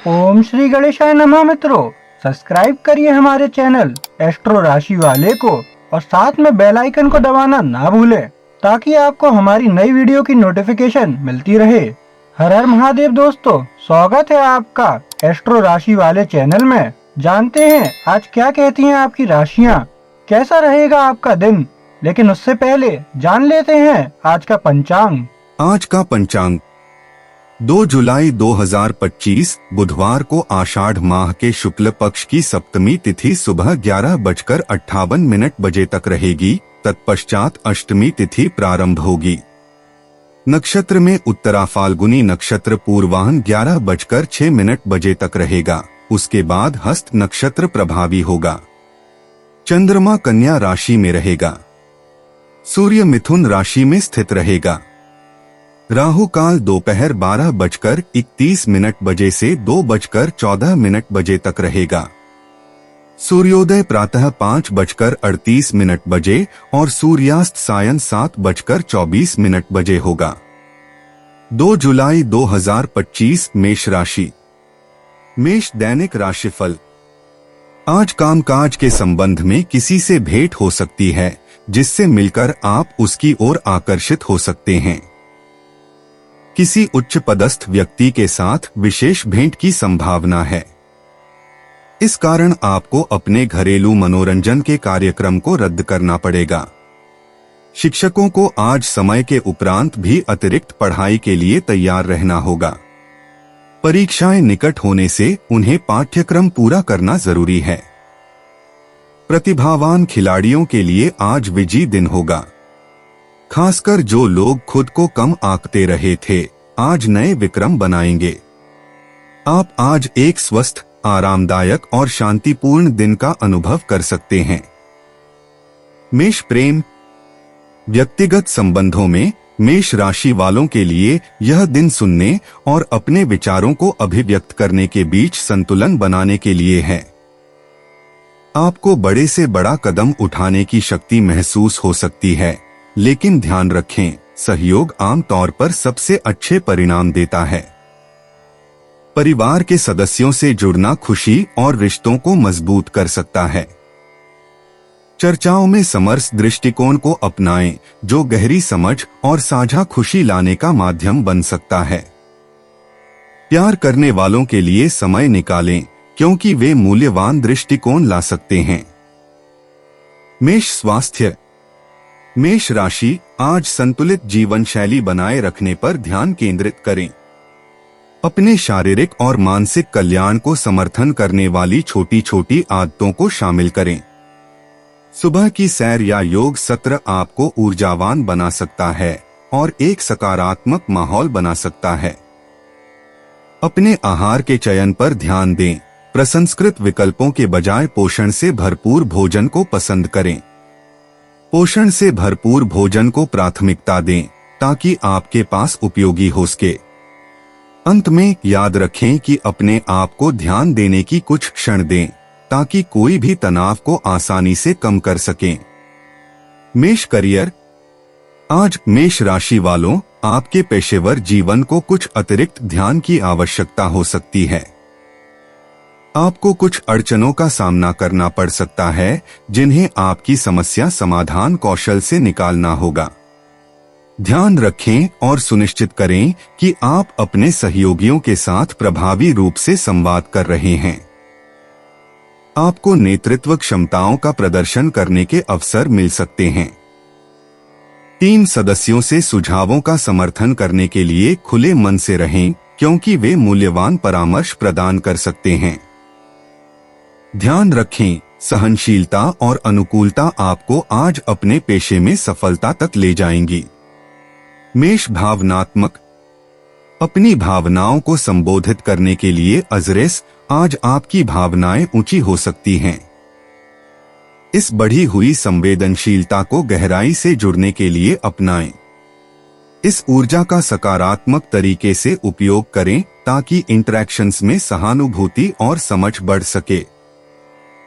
ओम श्री गणेशाय नमः। मित्रों, सब्सक्राइब करिए हमारे चैनल एस्ट्रो राशि वाले को और साथ में बेल आइकन को दबाना ना भूलें ताकि आपको हमारी नई वीडियो की नोटिफिकेशन मिलती रहे। हर हर महादेव दोस्तों, स्वागत है आपका एस्ट्रो राशि वाले चैनल में। जानते हैं आज क्या कहती हैं आपकी राशियां, कैसा रहेगा आपका दिन। लेकिन उससे पहले जान लेते हैं आज का पंचांग। आज का पंचांग 2 जुलाई 2025 बुधवार को आषाढ़ माह के शुक्ल पक्ष की सप्तमी तिथि सुबह 11:58 बजे तक रहेगी। तत्पश्चात अष्टमी तिथि प्रारंभ होगी। नक्षत्र में उत्तरा फाल्गुनी नक्षत्र पूर्वाह्न 11:06 बजे तक रहेगा। उसके बाद हस्त नक्षत्र प्रभावी होगा। चंद्रमा कन्या राशि में रहेगा। सूर्य मिथुन राशि में स्थित रहेगा। राहु काल दोपहर 12:31 बजे से 2:14 बजे तक रहेगा। सूर्योदय प्रातः 5:38 बजे और सूर्यास्त सायं 7:24 बजे होगा। 2 जुलाई 2025 मेष राशि। मेष दैनिक राशिफल। आज कामकाज के संबंध में किसी से भेंट हो सकती है, जिससे मिलकर आप उसकी ओर आकर्षित हो सकते हैं। किसी उच्च पदस्थ व्यक्ति के साथ विशेष भेंट की संभावना है। इस कारण आपको अपने घरेलू मनोरंजन के कार्यक्रम को रद्द करना पड़ेगा। शिक्षकों को आज समय के उपरांत भी अतिरिक्त पढ़ाई के लिए तैयार रहना होगा। परीक्षाएं निकट होने से उन्हें पाठ्यक्रम पूरा करना जरूरी है। प्रतिभावान खिलाड़ियों के लिए आज विजयी दिन होगा। खासकर जो लोग खुद को कम आंकते रहे थे, आज नए विक्रम बनाएंगे। आप आज एक स्वस्थ, आरामदायक और शांतिपूर्ण दिन का अनुभव कर सकते हैं। मेष प्रेम। व्यक्तिगत संबंधों में मेष राशि वालों के लिए यह दिन सुनने और अपने विचारों को अभिव्यक्त करने के बीच संतुलन बनाने के लिए है। आपको बड़े से बड़ा कदम उठाने की शक्ति महसूस हो सकती है, लेकिन ध्यान रखें, सहयोग आमतौर पर सबसे अच्छे परिणाम देता है। परिवार के सदस्यों से जुड़ना खुशी और रिश्तों को मजबूत कर सकता है। चर्चाओं में समरस दृष्टिकोण को अपनाएं, जो गहरी समझ और साझा खुशी लाने का माध्यम बन सकता है। प्यार करने वालों के लिए समय निकालें, क्योंकि वे मूल्यवान दृष्टिकोण ला सकते हैं। मेष स्वास्थ्य। मेष राशि आज संतुलित जीवन शैली बनाए रखने पर ध्यान केंद्रित करें। अपने शारीरिक और मानसिक कल्याण को समर्थन करने वाली छोटी छोटी आदतों को शामिल करें। सुबह की सैर या योग सत्र आपको ऊर्जावान बना सकता है और एक सकारात्मक माहौल बना सकता है। अपने आहार के चयन पर ध्यान दें। प्रसंस्कृत विकल्पों के बजाय पोषण से भरपूर भोजन को पसंद करें। पोषण से भरपूर भोजन को प्राथमिकता दें, ताकि आपके पास उपयोगी हो सके। अंत में याद रखें कि अपने आप को ध्यान देने की कुछ क्षण दें, ताकि कोई भी तनाव को आसानी से कम कर सकें। मेष करियर। आज मेष राशि वालों, आपके पेशेवर जीवन को कुछ अतिरिक्त ध्यान की आवश्यकता हो सकती है। आपको कुछ अड़चनों का सामना करना पड़ सकता है, जिन्हें आपकी समस्या समाधान कौशल से निकालना होगा। ध्यान रखें और सुनिश्चित करें कि आप अपने सहयोगियों के साथ प्रभावी रूप से संवाद कर रहे हैं। आपको नेतृत्व क्षमताओं का प्रदर्शन करने के अवसर मिल सकते हैं। टीम सदस्यों से सुझावों का समर्थन करने के लिए खुले मन से रहें, क्योंकि वे मूल्यवान परामर्श प्रदान कर सकते हैं। ध्यान रखें, सहनशीलता और अनुकूलता आपको आज अपने पेशे में सफलता तक ले जाएंगी। मेष भावनात्मक। अपनी भावनाओं को संबोधित करने के लिए अजरेस आज आपकी भावनाएं ऊंची हो सकती हैं। इस बढ़ी हुई संवेदनशीलता को गहराई से जुड़ने के लिए अपनाएं। इस ऊर्जा का सकारात्मक तरीके से उपयोग करें, ताकि इंटरैक्शंस में सहानुभूति और समझ बढ़ सके।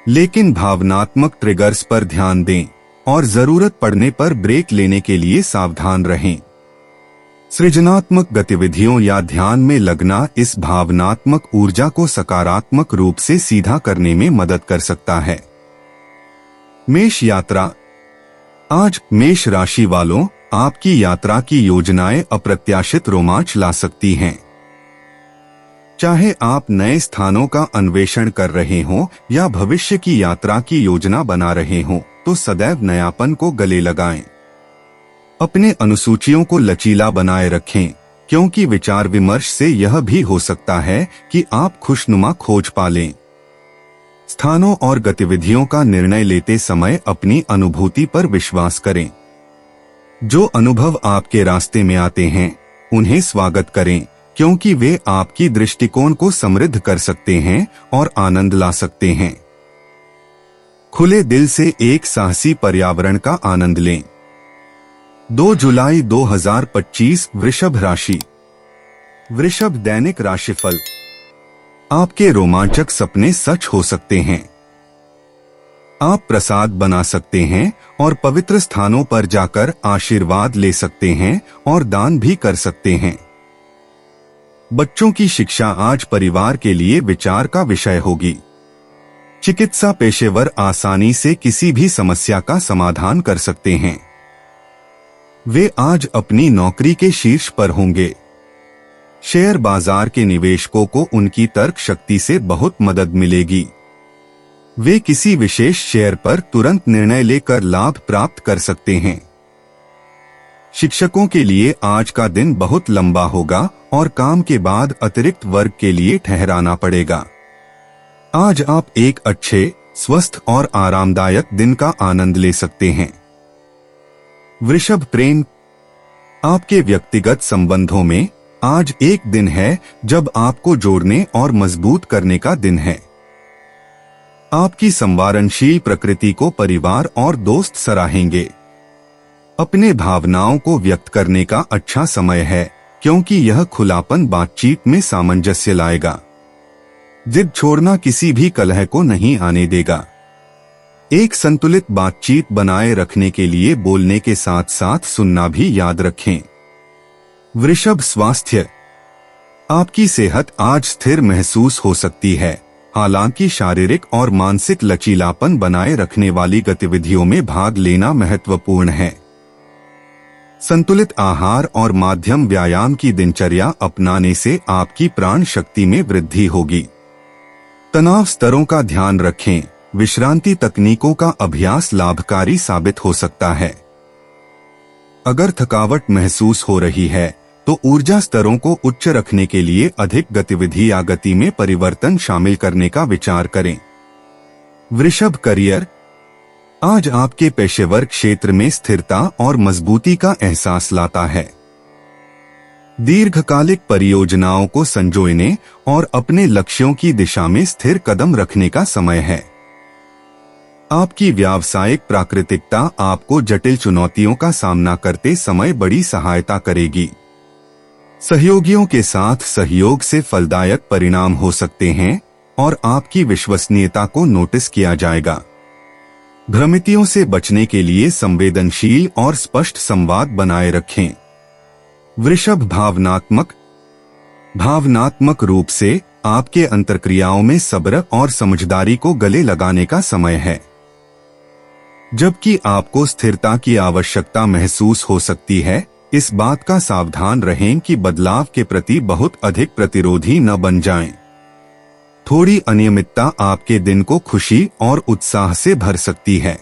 लेकिन भावनात्मक ट्रिगर्स पर ध्यान दें और जरूरत पड़ने पर ब्रेक लेने के लिए सावधान रहें। सृजनात्मक गतिविधियों या ध्यान में लगना इस भावनात्मक ऊर्जा को सकारात्मक रूप से सीधा करने में मदद कर सकता है। मेष यात्रा। आज मेष राशि वालों, आपकी यात्रा की योजनाएं अप्रत्याशित रोमांच ला सकती हैं। चाहे आप नए स्थानों का अन्वेषण कर रहे हों या भविष्य की यात्रा की योजना बना रहे हों, तो सदैव नयापन को गले लगाएं। अपने अनुसूचियों को लचीला बनाए रखें, क्योंकि विचार विमर्श से यह भी हो सकता है कि आप खुशनुमा खोज पालें। स्थानों और गतिविधियों का निर्णय लेते समय अपनी अनुभूति पर विश्वास करें। जो अनुभव आपके रास्ते में आते हैं, उन्हें स्वागत करें, क्योंकि वे आपकी दृष्टिकोण को समृद्ध कर सकते हैं और आनंद ला सकते हैं। खुले दिल से एक साहसी पर्यावरण का आनंद लें। 2 जुलाई 2025 वृषभ राशि। वृषभ दैनिक राशिफल। आपके रोमांचक सपने सच हो सकते हैं। आप प्रसाद बना सकते हैं और पवित्र स्थानों पर जाकर आशीर्वाद ले सकते हैं और दान भी कर सकते हैं। बच्चों की शिक्षा आज परिवार के लिए विचार का विषय होगी। चिकित्सा पेशेवर आसानी से किसी भी समस्या का समाधान कर सकते हैं। वे आज अपनी नौकरी के शीर्ष पर होंगे। शेयर बाजार के निवेशकों को उनकी तर्क शक्ति से बहुत मदद मिलेगी। वे किसी विशेष शेयर पर तुरंत निर्णय लेकर लाभ प्राप्त कर सकते हैं। शिक्षकों के लिए आज का दिन बहुत लंबा होगा और काम के बाद अतिरिक्त वर्क के लिए ठहराना पड़ेगा। आज आप एक अच्छे, स्वस्थ और आरामदायक दिन का आनंद ले सकते हैं। वृषभ प्रेम। आपके व्यक्तिगत संबंधों में आज एक दिन है जब आपको जोड़ने और मजबूत करने का दिन है। आपकी संवारणशील प्रकृति को परिवार और दोस्त सराहेंगे। अपने भावनाओं को व्यक्त करने का अच्छा समय है, क्योंकि यह खुलापन बातचीत में सामंजस्य लाएगा। जिद छोड़ना किसी भी कलह को नहीं आने देगा। एक संतुलित बातचीत बनाए रखने के लिए बोलने के साथ साथ सुनना भी याद रखें। वृषभ स्वास्थ्य। आपकी सेहत आज स्थिर महसूस हो सकती है, हालांकि शारीरिक और मानसिक लचीलापन बनाए रखने वाली गतिविधियों में भाग लेना महत्वपूर्ण है। संतुलित आहार और माध्यम व्यायाम की दिनचर्या अपनाने से आपकी प्राण शक्ति में वृद्धि होगी। तनाव स्तरों का ध्यान रखें। विश्रांति तकनीकों का अभ्यास लाभकारी साबित हो सकता है। अगर थकावट महसूस हो रही है, तो ऊर्जा स्तरों को उच्च रखने के लिए अधिक गतिविधि या गति में परिवर्तन शामिल करने का विचार करें। वृषभ करियर। आज आपके पेशेवर क्षेत्र में स्थिरता और मजबूती का एहसास लाता है। दीर्घकालिक परियोजनाओं को संजोने और अपने लक्ष्यों की दिशा में स्थिर कदम रखने का समय है। आपकी व्यावसायिक प्राकृतिकता आपको जटिल चुनौतियों का सामना करते समय बड़ी सहायता करेगी। सहयोगियों के साथ सहयोग से फलदायक परिणाम हो सकते हैं और आपकी विश्वसनीयता को नोटिस किया जाएगा। भ्रमितियों से बचने के लिए संवेदनशील और स्पष्ट संवाद बनाए रखें। वृषभ भावनात्मक रूप से आपके अंतर्क्रियाओं में सब्र और समझदारी को गले लगाने का समय है। जबकि आपको स्थिरता की आवश्यकता महसूस हो सकती है, इस बात का सावधान रहें कि बदलाव के प्रति बहुत अधिक प्रतिरोधी न बन जाएं। थोड़ी अनियमितता आपके दिन को खुशी और उत्साह से भर सकती है।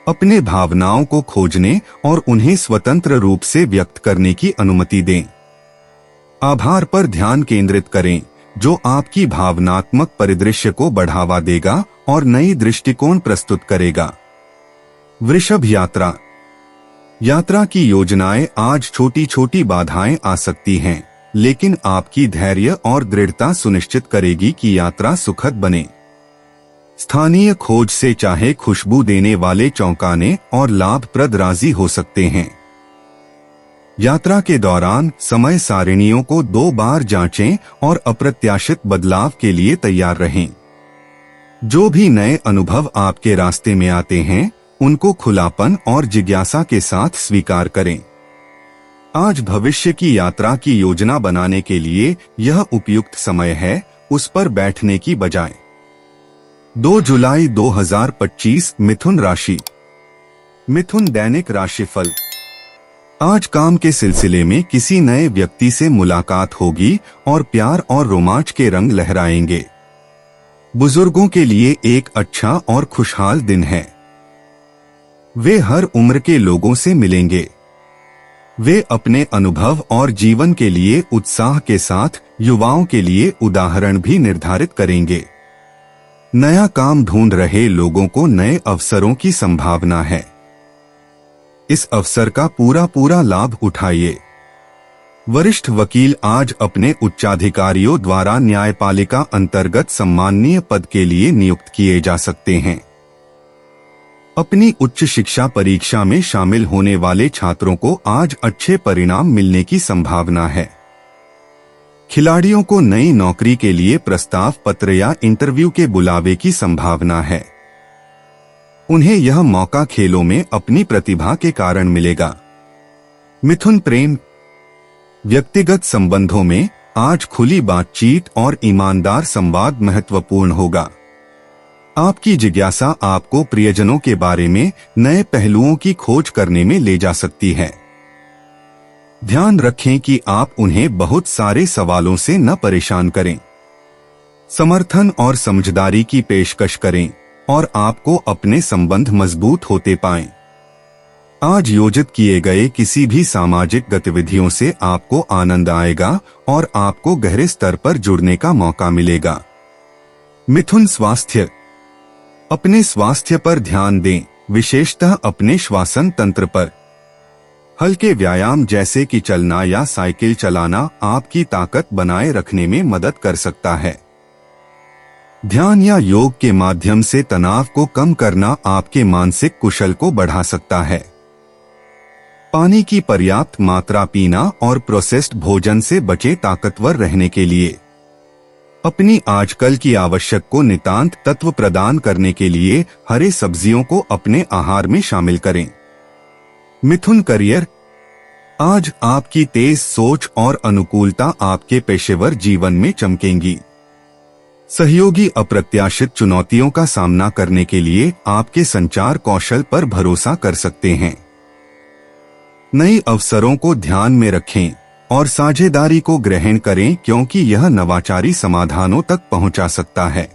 अपने भावनाओं को खोजने और उन्हें स्वतंत्र रूप से व्यक्त करने की अनुमति दें। आभार पर ध्यान केंद्रित करें, जो आपकी भावनात्मक परिदृश्य को बढ़ावा देगा और नई दृष्टिकोण प्रस्तुत करेगा। वृषभ यात्रा की योजनाएं आज छोटी छोटी बाधाएं आ सकती हैं, लेकिन आपकी धैर्य और दृढ़ता सुनिश्चित करेगी कि यात्रा सुखद बने। स्थानीय खोज से चाहे खुशबू देने वाले चौंकाने और लाभप्रद राजी हो सकते हैं। यात्रा के दौरान समय सारिणियों को 2 बार जांचें और अप्रत्याशित बदलाव के लिए तैयार रहें। जो भी नए अनुभव आपके रास्ते में आते हैं, उनको खुलापन और जिज्ञासा के साथ स्वीकार करें। आज भविष्य की यात्रा की योजना बनाने के लिए यह उपयुक्त समय है, उस पर बैठने की बजाय। 2 जुलाई 2025 मिथुन राशि। मिथुन दैनिक राशिफल। आज काम के सिलसिले में किसी नए व्यक्ति से मुलाकात होगी और प्यार और रोमांच के रंग लहराएंगे। बुजुर्गों के लिए एक अच्छा और खुशहाल दिन है। वे हर उम्र के लोगों से मिलेंगे। वे अपने अनुभव और जीवन के लिए उत्साह के साथ युवाओं के लिए उदाहरण भी निर्धारित करेंगे। नया काम ढूंढ रहे लोगों को नए अवसरों की संभावना है। इस अवसर का पूरा लाभ उठाइए। वरिष्ठ वकील आज अपने उच्चाधिकारियों द्वारा न्यायपालिका अंतर्गत सम्माननीय पद के लिए नियुक्त किए जा सकते हैं। अपनी उच्च शिक्षा परीक्षा में शामिल होने वाले छात्रों को आज अच्छे परिणाम मिलने की संभावना है। खिलाड़ियों को नई नौकरी के लिए प्रस्ताव पत्र या इंटरव्यू के बुलावे की संभावना है। उन्हें यह मौका खेलों में अपनी प्रतिभा के कारण मिलेगा। मिथुन प्रेम। व्यक्तिगत संबंधों में आज खुली बातचीत और ईमानदार संवाद महत्वपूर्ण होगा। आपकी जिज्ञासा आपको प्रियजनों के बारे में नए पहलुओं की खोज करने में ले जा सकती है। ध्यान रखें कि आप उन्हें बहुत सारे सवालों से न परेशान करें। समर्थन और समझदारी की पेशकश करें और आपको अपने संबंध मजबूत होते पाएं। आज योजित किए गए किसी भी सामाजिक गतिविधियों से आपको आनंद आएगा और आपको गहरे स्तर पर जुड़ने का मौका मिलेगा। मिथुन स्वास्थ्य। अपने स्वास्थ्य पर ध्यान दें, विशेषतः अपने श्वसन तंत्र पर। हल्के व्यायाम जैसे कि चलना या साइकिल चलाना आपकी ताकत बनाए रखने में मदद कर सकता है। ध्यान या योग के माध्यम से तनाव को कम करना आपके मानसिक कुशल को बढ़ा सकता है। पानी की पर्याप्त मात्रा पीना और प्रोसेस्ड भोजन से बचे ताकतवर रहने के लिए। अपनी आजकल की आवश्यक को नितांत तत्व प्रदान करने के लिए हरे सब्जियों को अपने आहार में शामिल करें। मिथुन करियर। आज आपकी तेज सोच और अनुकूलता आपके पेशेवर जीवन में चमकेंगी। सहयोगी अप्रत्याशित चुनौतियों का सामना करने के लिए आपके संचार कौशल पर भरोसा कर सकते हैं। नए अवसरों को ध्यान में रखें और साझेदारी को ग्रहण करें क्योंकि यह नवाचारी समाधानों तक पहुंचा सकता है।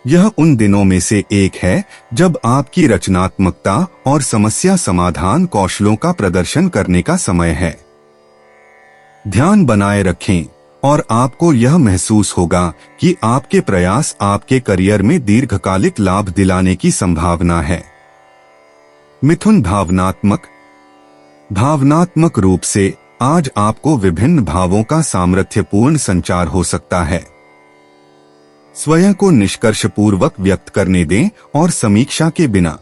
यह उन दिनों में से एक है जब आपकी रचनात्मकता और समस्या समाधान कौशलों का प्रदर्शन करने का समय है। ध्यान बनाए रखें और आपको यह महसूस होगा कि आपके प्रयास आपके करियर में दीर्घकालिक लाभ दिलाने की संभावना है। मिथुन भावनात्मक रूप से आज आपको विभिन्न भावों का सामर्थ्यपूर्ण संचार हो सकता है। स्वयं को निष्कर्षपूर्वक व्यक्त करने दें और समीक्षा के बिना।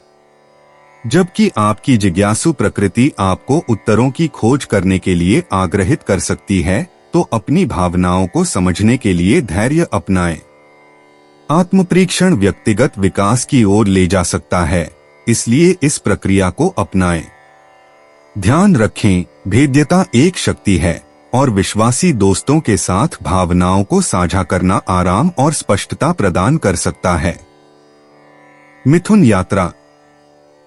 जबकि आपकी जिज्ञासु प्रकृति आपको उत्तरों की खोज करने के लिए आग्रहित कर सकती है, तो अपनी भावनाओं को समझने के लिए धैर्य अपनाएं। आत्मपरीक्षण व्यक्तिगत विकास की ओर ले जा सकता है, इसलिए इस प्रक्रिया को अपनाएं। ध्यान रखें, भेद्यता एक शक्ति है और विश्वासी दोस्तों के साथ भावनाओं को साझा करना आराम और स्पष्टता प्रदान कर सकता है। मिथुन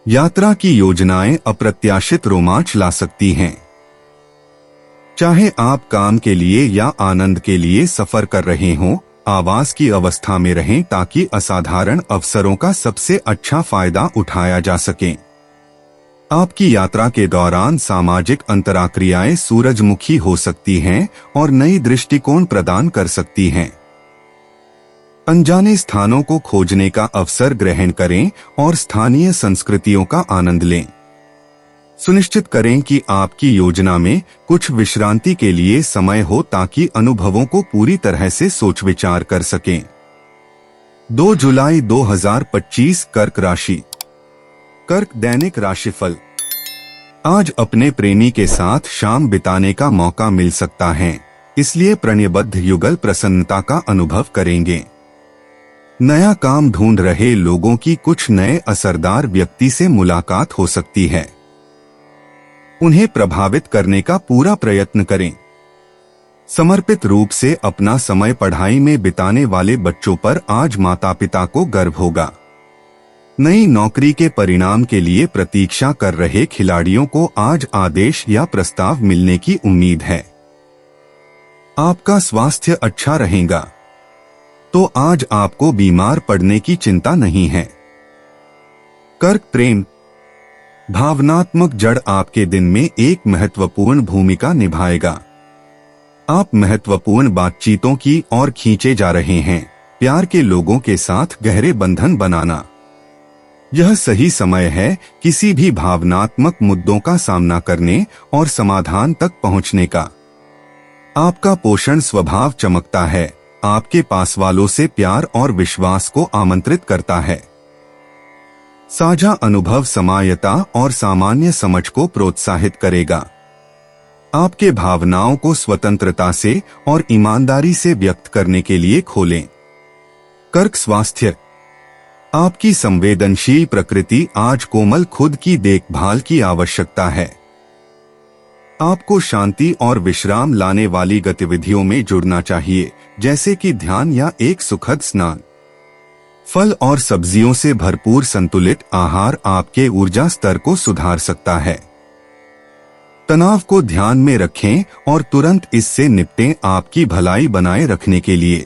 यात्रा की योजनाएं अप्रत्याशित रोमांच ला सकती हैं। चाहे आप काम के लिए या आनंद के लिए सफर कर रहे हों, आवास की अवस्था में रहें ताकि असाधारण अवसरों का सबसे अच्छा फायदा उठाया जा सके। आपकी यात्रा के दौरान सामाजिक अंतराक्रियाएं सूरजमुखी हो सकती हैं और नई दृष्टिकोण प्रदान कर सकती हैं। अनजाने स्थानों को खोजने का अवसर ग्रहण करें और स्थानीय संस्कृतियों का आनंद लें। सुनिश्चित करें कि आपकी योजना में कुछ विश्रांति के लिए समय हो ताकि अनुभवों को पूरी तरह से सोच विचार कर सकें। 2 जुलाई 2025 कर्क राशि। कर्क दैनिक राशिफल। आज अपने प्रेमी के साथ शाम बिताने का मौका मिल सकता है, इसलिए प्रणयबद्ध युगल प्रसन्नता का अनुभव करेंगे। नया काम ढूंढ रहे लोगों की कुछ नए असरदार व्यक्ति से मुलाकात हो सकती है। उन्हें प्रभावित करने का पूरा प्रयत्न करें। समर्पित रूप से अपना समय पढ़ाई में बिताने वाले बच्चों पर आज माता पिता को गर्व होगा। नई नौकरी के परिणाम के लिए प्रतीक्षा कर रहे खिलाड़ियों को आज आदेश या प्रस्ताव मिलने की उम्मीद है। आपका स्वास्थ्य अच्छा रहेगा, तो आज आपको बीमार पड़ने की चिंता नहीं है। कर्क प्रेम, भावनात्मक जड़ आपके दिन में एक महत्वपूर्ण भूमिका निभाएगा। आप महत्वपूर्ण बातचीतों की ओर खींचे जा रहे हैं। प्यार के लोगों के साथ गहरे बंधन बनाना। यह सही समय है किसी भी भावनात्मक मुद्दों का सामना करने और समाधान तक पहुंचने का। आपका पोषण स्वभाव चमकता है, आपके पास वालों से प्यार और विश्वास को आमंत्रित करता है। साझा अनुभव समायता और सामान्य समझ को प्रोत्साहित करेगा। आपके भावनाओं को स्वतंत्रता से और ईमानदारी से व्यक्त करने के लिए खोलें। कर्क स्वास्थ्य, आपकी संवेदनशील प्रकृति आज कोमल खुद की देखभाल की आवश्यकता है। आपको शांति और विश्राम लाने वाली गतिविधियों में जुड़ना चाहिए, जैसे कि ध्यान या एक सुखद स्नान। फल और सब्जियों से भरपूर संतुलित आहार आपके ऊर्जा स्तर को सुधार सकता है। तनाव को ध्यान में रखें और तुरंत इससे निपटें। आपकी भलाई बनाए रखने के लिए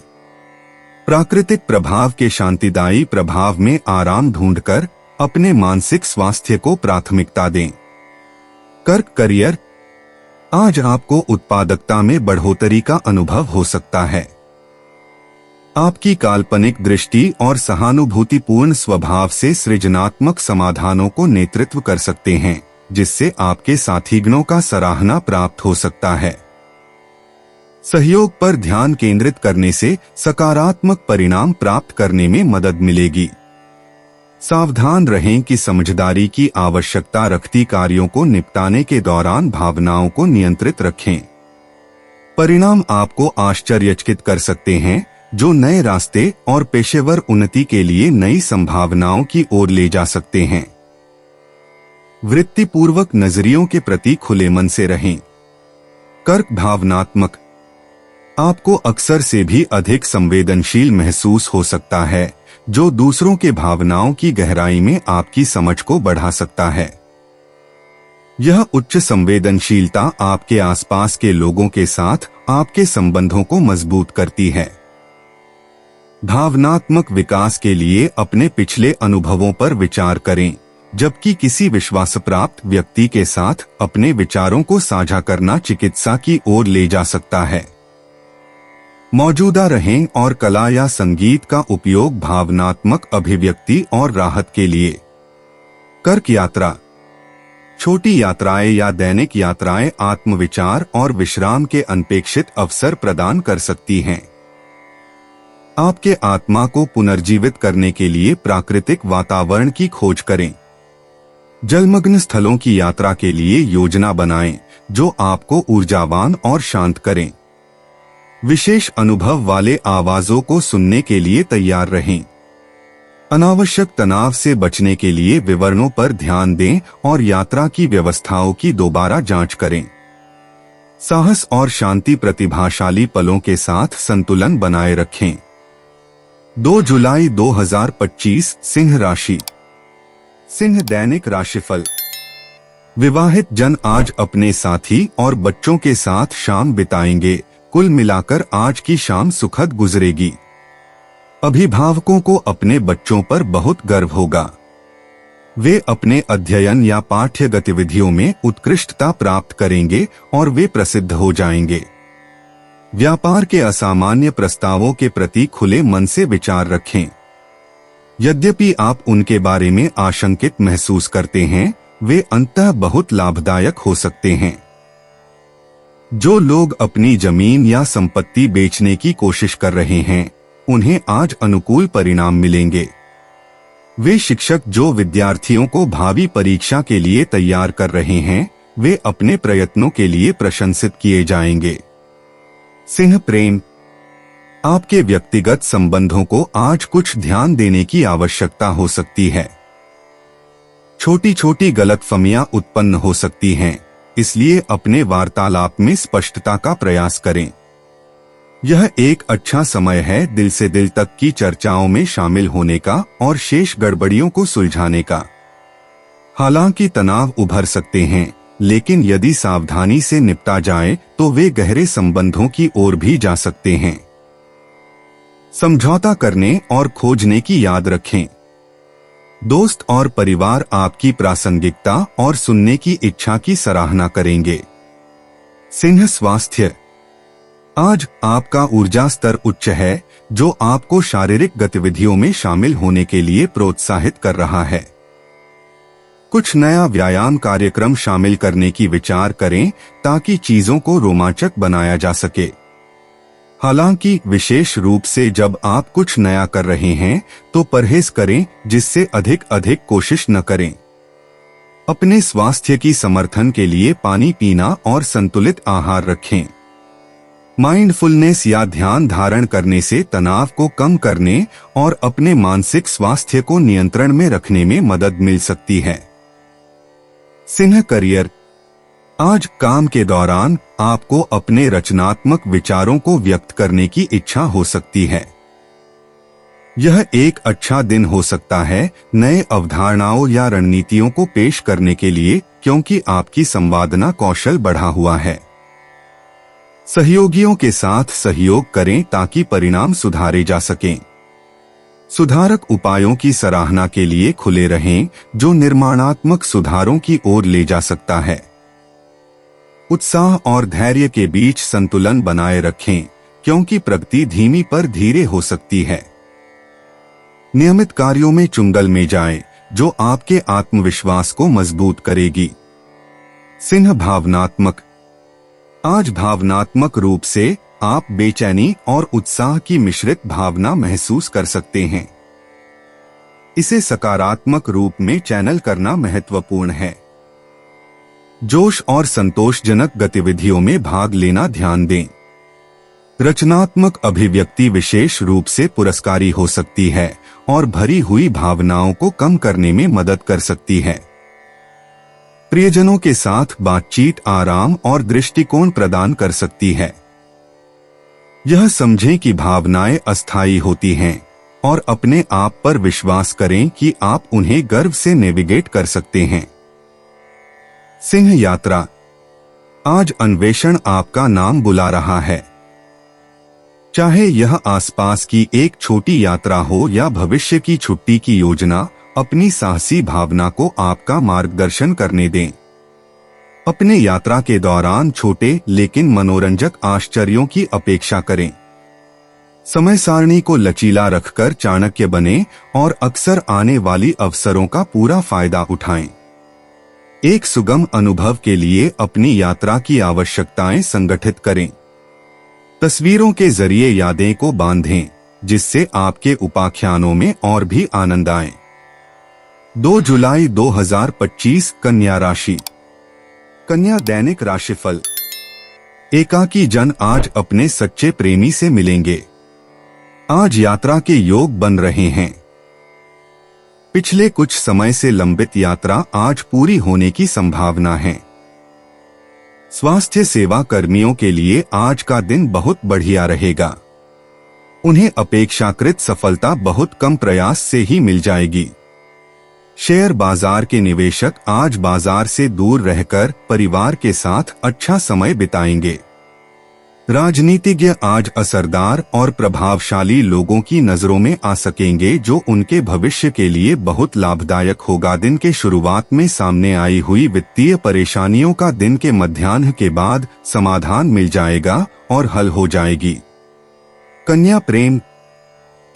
प्राकृतिक प्रभाव के शांतिदायी प्रभाव में आराम ढूंढकर अपने मानसिक स्वास्थ्य को प्राथमिकता दें। कर्क करियर, आज आपको उत्पादकता में बढ़ोतरी का अनुभव हो सकता है। आपकी काल्पनिक दृष्टि और सहानुभूतिपूर्ण स्वभाव से सृजनात्मक समाधानों को नेतृत्व कर सकते हैं, जिससे आपके साथीगणों का सराहना प्राप्त हो सकता है। सहयोग पर ध्यान केंद्रित करने से सकारात्मक परिणाम प्राप्त करने में मदद मिलेगी। सावधान रहें कि समझदारी की आवश्यकता रखती कार्यों को निपटाने के दौरान भावनाओं को नियंत्रित रखें। परिणाम आपको आश्चर्यचकित कर सकते हैं, जो नए रास्ते और पेशेवर उन्नति के लिए नई संभावनाओं की ओर ले जा सकते हैं। वृत्तिपूर्वक नजरियों के प्रति खुले मन से रहें। कर्क भावनात्मक, आपको अक्सर से भी अधिक संवेदनशील महसूस हो सकता है, जो दूसरों के भावनाओं की गहराई में आपकी समझ को बढ़ा सकता है। यह उच्च संवेदनशीलता आपके आसपास के लोगों के साथ आपके संबंधों को मजबूत करती है। भावनात्मक विकास के लिए अपने पिछले अनुभवों पर विचार करें, जबकि किसी विश्वास प्राप्त व्यक्ति के साथ अपने विचारों को साझा करना चिकित्सा की ओर ले जा सकता है। मौजूदा रहें और कला या संगीत का उपयोग भावनात्मक अभिव्यक्ति और राहत के लिए। कर्क यात्रा, छोटी यात्राएं या दैनिक यात्राएं आत्मविचार और विश्राम के अनपेक्षित अवसर प्रदान कर सकती हैं। आपके आत्मा को पुनर्जीवित करने के लिए प्राकृतिक वातावरण की खोज करें। जलमग्न स्थलों की यात्रा के लिए योजना बनाएं, जो आपको ऊर्जावान और शांत करें। विशेष अनुभव वाले आवाजों को सुनने के लिए तैयार रहें। अनावश्यक तनाव से बचने के लिए विवरणों पर ध्यान दें और यात्रा की व्यवस्थाओं की दोबारा जांच करें। साहस और शांति प्रतिभाशाली पलों के साथ संतुलन बनाए रखें। 2 जुलाई 2025 सिंह राशि। सिंह दैनिक राशिफल। विवाहित जन आज अपने साथी और बच्चों के साथ शाम बिताएंगे। कुल मिलाकर आज की शाम सुखद गुजरेगी। अभिभावकों को अपने बच्चों पर बहुत गर्व होगा। वे अपने अध्ययन या पाठ्य गतिविधियों में उत्कृष्टता प्राप्त करेंगे और वे प्रसिद्ध हो जाएंगे। व्यापार के असामान्य प्रस्तावों के प्रति खुले मन से विचार रखें। यद्यपि आप उनके बारे में आशंकित महसूस करते हैं, वे अंततः बहुत लाभदायक हो सकते हैं। जो लोग अपनी जमीन या संपत्ति बेचने की कोशिश कर रहे हैं, उन्हें आज अनुकूल परिणाम मिलेंगे। वे शिक्षक जो विद्यार्थियों को भावी परीक्षा के लिए तैयार कर रहे हैं, वे अपने प्रयत्नों के लिए प्रशंसित किए जाएंगे। सिंह प्रेम, आपके व्यक्तिगत संबंधों को आज कुछ ध्यान देने की आवश्यकता हो सकती है। छोटी छोटी गलतफहमियां उत्पन्न हो सकती हैं, इसलिए अपने वार्तालाप में स्पष्टता का प्रयास करें। यह एक अच्छा समय है दिल से दिल तक की चर्चाओं में शामिल होने का और शेष गड़बड़ियों को सुलझाने का। हालांकि तनाव उभर सकते हैं, लेकिन यदि सावधानी से निपटा जाए तो वे गहरे संबंधों की ओर भी जा सकते हैं। समझौता करने और खोजने की याद रखें। दोस्त और परिवार आपकी प्रासंगिकता और सुनने की इच्छा की सराहना करेंगे। सिंह स्वास्थ्य। आज आपका ऊर्जा स्तर उच्च है, जो आपको शारीरिक गतिविधियों में शामिल होने के लिए प्रोत्साहित कर रहा है। कुछ नया व्यायाम कार्यक्रम शामिल करने की विचार करें ताकि चीजों को रोमांचक बनाया जा सके। हालांकि विशेष रूप से जब आप कुछ नया कर रहे हैं तो परहेज करें, जिससे अधिक कोशिश न करें। अपने स्वास्थ्य की समर्थन के लिए पानी पीना और संतुलित आहार रखें। माइंडफुलनेस या ध्यान धारण करने से तनाव को कम करने और अपने मानसिक स्वास्थ्य को नियंत्रण में रखने में मदद मिल सकती है। सिंह करियर। आज काम के दौरान आपको अपने रचनात्मक विचारों को व्यक्त करने की इच्छा हो सकती है। यह एक अच्छा दिन हो सकता है नए अवधारणाओं या रणनीतियों को पेश करने के लिए, क्योंकि आपकी संवादना कौशल बढ़ा हुआ है। सहयोगियों के साथ सहयोग करें ताकि परिणाम सुधारे जा सकें। सुधारक उपायों की सराहना के लिए खुले रहें, जो निर्माणात्मक सुधारों की ओर ले जा सकता है। उत्साह और धैर्य के बीच संतुलन बनाए रखें, क्योंकि प्रगति धीमी पर धीरे हो सकती है। नियमित कार्यों में चुंगल में जाएं, जो आपके आत्मविश्वास को मजबूत करेगी। सिंह भावनात्मक। आज भावनात्मक रूप से आप बेचैनी और उत्साह की मिश्रित भावना महसूस कर सकते हैं। इसे सकारात्मक रूप में चैनल करना महत्वपूर्ण है। जोश और संतोषजनक गतिविधियों में भाग लेना ध्यान दें। रचनात्मक अभिव्यक्ति विशेष रूप से पुरस्कारी हो सकती है और भरी हुई भावनाओं को कम करने में मदद कर सकती है। प्रियजनों के साथ बातचीत आराम और दृष्टिकोण प्रदान कर सकती है। यह समझें कि भावनाएं अस्थायी होती हैं और अपने आप पर विश्वास करें कि आप उन्हें गर्व से नेविगेट कर सकते हैं। सिंह यात्रा। आज अन्वेषण आपका नाम बुला रहा है। चाहे यह आसपास की एक छोटी यात्रा हो या भविष्य की छुट्टी की योजना, अपनी साहसी भावना को आपका मार्गदर्शन करने दें। अपने यात्रा के दौरान छोटे लेकिन मनोरंजक आश्चर्यों की अपेक्षा करें। समय सारणी को लचीला रखकर चाणक्य बने और अक्सर आने वाली अवसरों का पूरा फायदा उठाएं। एक सुगम अनुभव के लिए अपनी यात्रा की आवश्यकताएं संगठित करें। तस्वीरों के जरिए यादें को बांधें, जिससे आपके उपाख्यानों में और भी आनंद आए। 2 जुलाई 2025 कन्या राशि। कन्या दैनिक राशिफल। एकाकी जन आज अपने सच्चे प्रेमी से मिलेंगे। आज यात्रा के योग बन रहे हैं। पिछले कुछ समय से लंबित यात्रा आज पूरी होने की संभावना है। स्वास्थ्य सेवा कर्मियों के लिए आज का दिन बहुत बढ़िया रहेगा। उन्हें अपेक्षाकृत सफलता बहुत कम प्रयास से ही मिल जाएगी। शेयर बाजार के निवेशक आज बाजार से दूर रहकर परिवार के साथ अच्छा समय बिताएंगे। राजनीतिज्ञ आज असरदार और प्रभावशाली लोगों की नजरों में आ सकेंगे, जो उनके भविष्य के लिए बहुत लाभदायक होगा। दिन के शुरुआत में सामने आई हुई वित्तीय परेशानियों का दिन के मध्याह्न के बाद समाधान मिल जाएगा और हल हो जाएगी। कन्या प्रेम।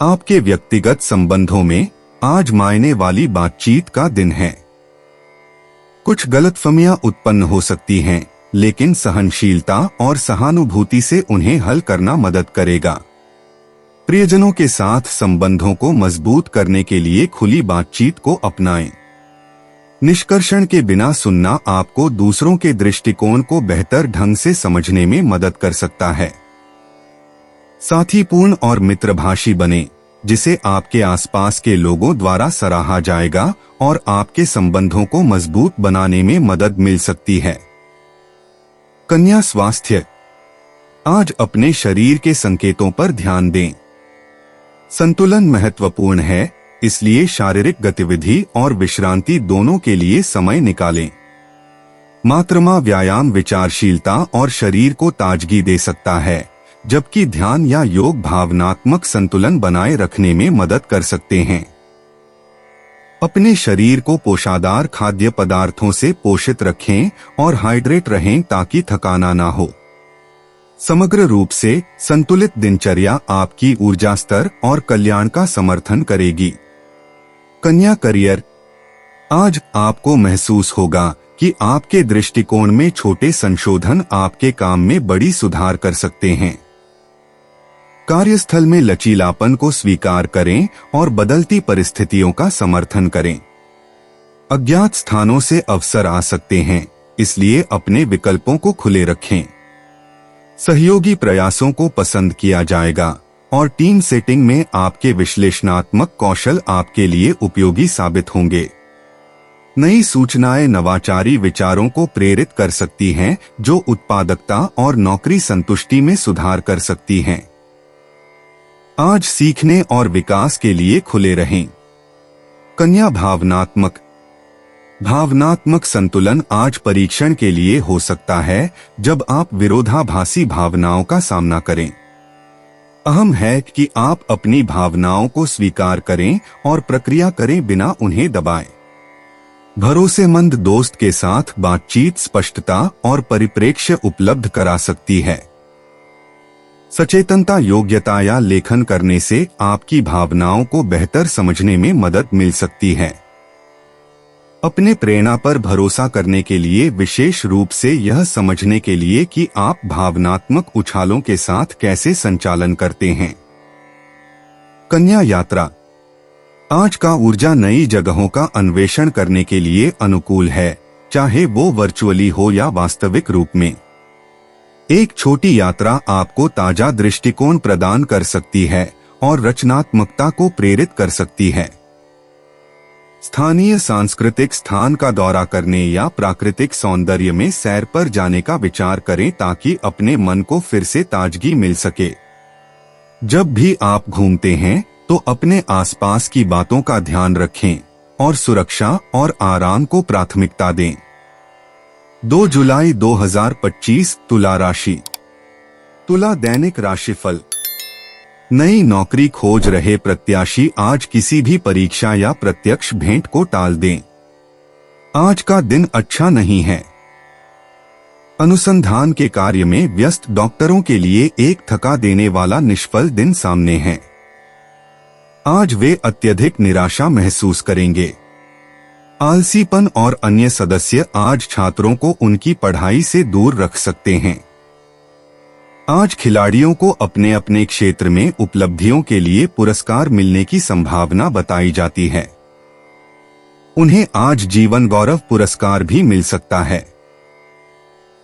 आपके व्यक्तिगत संबंधों में आज मायने वाली बातचीत का दिन है। कुछ गलतफहमियां उत्पन्न हो सकती हैं, लेकिन सहनशीलता और सहानुभूति से उन्हें हल करना मदद करेगा। प्रियजनों के साथ संबंधों को मजबूत करने के लिए खुली बातचीत को अपनाएं। निष्कर्षण के बिना सुनना आपको दूसरों के दृष्टिकोण को बेहतर ढंग से समझने में मदद कर सकता है। साथीपूर्ण और मित्रभाषी बने, जिसे आपके आसपास के लोगों द्वारा सराहा जाएगा और आपके संबंधों को मजबूत बनाने में मदद मिल सकती है। कन्या स्वास्थ्य, आज अपने शरीर के संकेतों पर ध्यान दें। संतुलन महत्वपूर्ण है, इसलिए शारीरिक गतिविधि और विश्रांति दोनों के लिए समय निकालें। मात्रमा व्यायाम विचारशीलता और शरीर को ताजगी दे सकता है, जबकि ध्यान या योग भावनात्मक संतुलन बनाए रखने में मदद कर सकते हैं। अपने शरीर को पोषादार खाद्य पदार्थों से पोषित रखें और हाइड्रेट रहें ताकि थकाना ना हो। समग्र रूप से संतुलित दिनचर्या आपकी ऊर्जा स्तर और कल्याण का समर्थन करेगी। कन्या करियर, आज आपको महसूस होगा कि आपके दृष्टिकोण में छोटे संशोधन आपके काम में बड़ी सुधार कर सकते हैं। कार्यस्थल में लचीलापन को स्वीकार करें और बदलती परिस्थितियों का समर्थन करें। अज्ञात स्थानों से अवसर आ सकते हैं, इसलिए अपने विकल्पों को खुले रखें। सहयोगी प्रयासों को पसंद किया जाएगा और टीम सेटिंग में आपके विश्लेषणात्मक कौशल आपके लिए उपयोगी साबित होंगे। नई सूचनाएं नवाचारी विचारों को प्रेरित कर सकती हैं, जो उत्पादकता और नौकरी संतुष्टि में सुधार कर सकती हैं। आज सीखने और विकास के लिए खुले रहें। कन्या भावनात्मक संतुलन आज परीक्षण के लिए हो सकता है, जब आप विरोधाभासी भावनाओं का सामना करें। अहम है कि आप अपनी भावनाओं को स्वीकार करें और प्रक्रिया करें बिना उन्हें दबाएं। भरोसेमंद दोस्त के साथ बातचीत स्पष्टता और परिप्रेक्ष्य उपलब्ध करा सकती है। सचेतनता, योग्यता या लेखन करने से आपकी भावनाओं को बेहतर समझने में मदद मिल सकती है। अपने प्रेरणा पर भरोसा करने के लिए, विशेष रूप से यह समझने के लिए कि आप भावनात्मक उछालों के साथ कैसे संचालन करते हैं। कन्या यात्रा, आज का ऊर्जा नई जगहों का अन्वेषण करने के लिए अनुकूल है, चाहे वो वर्चुअली हो या वास्तविक रूप में। एक छोटी यात्रा आपको ताजा दृष्टिकोण प्रदान कर सकती है और रचनात्मकता को प्रेरित कर सकती है। स्थानीय सांस्कृतिक स्थान का दौरा करने या प्राकृतिक सौंदर्य में सैर पर जाने का विचार करें ताकि अपने मन को फिर से ताजगी मिल सके। जब भी आप घूमते हैं तो अपने आसपास की बातों का ध्यान रखें और सुरक्षा और आराम को प्राथमिकता दें। 2 जुलाई 2025 तुला राशि। तुला दैनिक राशिफल। नई नौकरी खोज रहे प्रत्याशी आज किसी भी परीक्षा या प्रत्यक्ष भेंट को टाल दें। आज का दिन अच्छा नहीं है। अनुसंधान के कार्य में व्यस्त डॉक्टरों के लिए एक थका देने वाला निष्फल दिन सामने है। आज वे अत्यधिक निराशा महसूस करेंगे। आलसीपन और अन्य सदस्य आज छात्रों को उनकी पढ़ाई से दूर रख सकते हैं। आज खिलाड़ियों को अपने अपने क्षेत्र में उपलब्धियों के लिए पुरस्कार मिलने की संभावना बताई जाती है। उन्हें आज जीवन गौरव पुरस्कार भी मिल सकता है।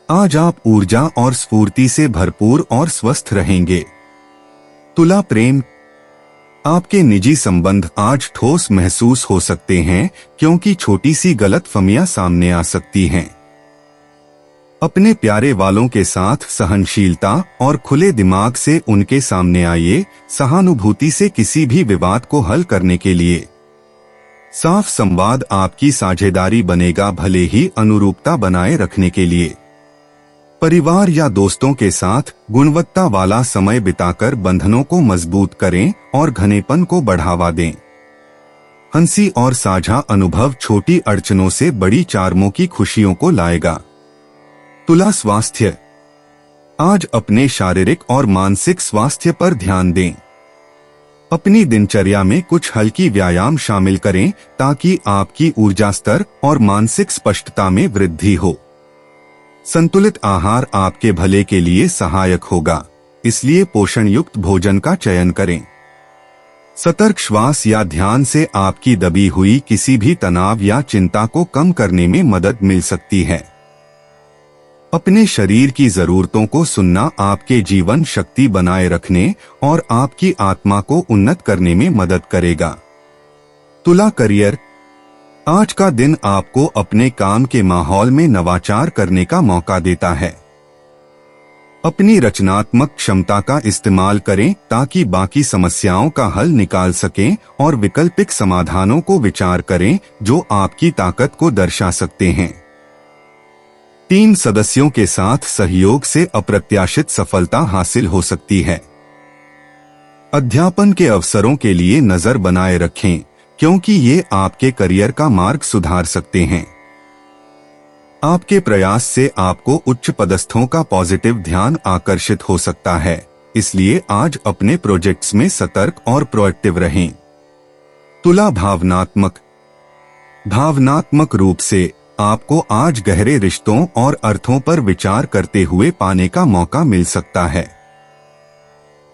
आज आप ऊर्जा और स्फूर्ति से भरपूर और स्वस्थ रहेंगे। तुला प्रेम। आपके निजी संबंध आज ठोस महसूस हो सकते हैं, क्योंकि छोटी सी गलतफहमियां सामने आ सकती हैं। अपने प्यारे वालों के साथ सहनशीलता और खुले दिमाग से उनके सामने आइए, सहानुभूति से किसी भी विवाद को हल करने के लिए। साफ संवाद आपकी साझेदारी बनेगा, भले ही अनुरूपता बनाए रखने के लिए। परिवार या दोस्तों के साथ गुणवत्ता वाला समय बिताकर बंधनों को मजबूत करें और घनेपन को बढ़ावा दें। हंसी और साझा अनुभव छोटी अड़चनों से बड़ी चारमों की खुशियों को लाएगा। तुला स्वास्थ्य। आज अपने शारीरिक और मानसिक स्वास्थ्य पर ध्यान दें। अपनी दिनचर्या में कुछ हल्की व्यायाम शामिल करें ताकि आपकी ऊर्जा स्तर और मानसिक स्पष्टता में वृद्धि हो। संतुलित आहार आपके भले के लिए सहायक होगा, इसलिए पोषण युक्त भोजन का चयन करें। सतर्क श्वास या ध्यान से आपकी दबी हुई किसी भी तनाव या चिंता को कम करने में मदद मिल सकती है। अपने शरीर की जरूरतों को सुनना आपके जीवन शक्ति बनाए रखने और आपकी आत्मा को उन्नत करने में मदद करेगा। तुला करियर। आज का दिन आपको अपने काम के माहौल में नवाचार करने का मौका देता है। अपनी रचनात्मक क्षमता का इस्तेमाल करें ताकि बाकी समस्याओं का हल निकाल सकें और वैकल्पिक समाधानों को विचार करें जो आपकी ताकत को दर्शा सकते हैं। टीम सदस्यों के साथ सहयोग से अप्रत्याशित सफलता हासिल हो सकती है। अध्यापन के अवसरों के लिए नजर बनाए रखें क्योंकि ये आपके करियर का मार्ग सुधार सकते हैं। आपके प्रयास से आपको उच्च पदस्थों का पॉजिटिव ध्यान आकर्षित हो सकता है, इसलिए आज अपने प्रोजेक्ट्स में सतर्क और प्रोएक्टिव रहें। तुला भावनात्मक रूप से आपको आज गहरे रिश्तों और अर्थों पर विचार करते हुए पाने का मौका मिल सकता है।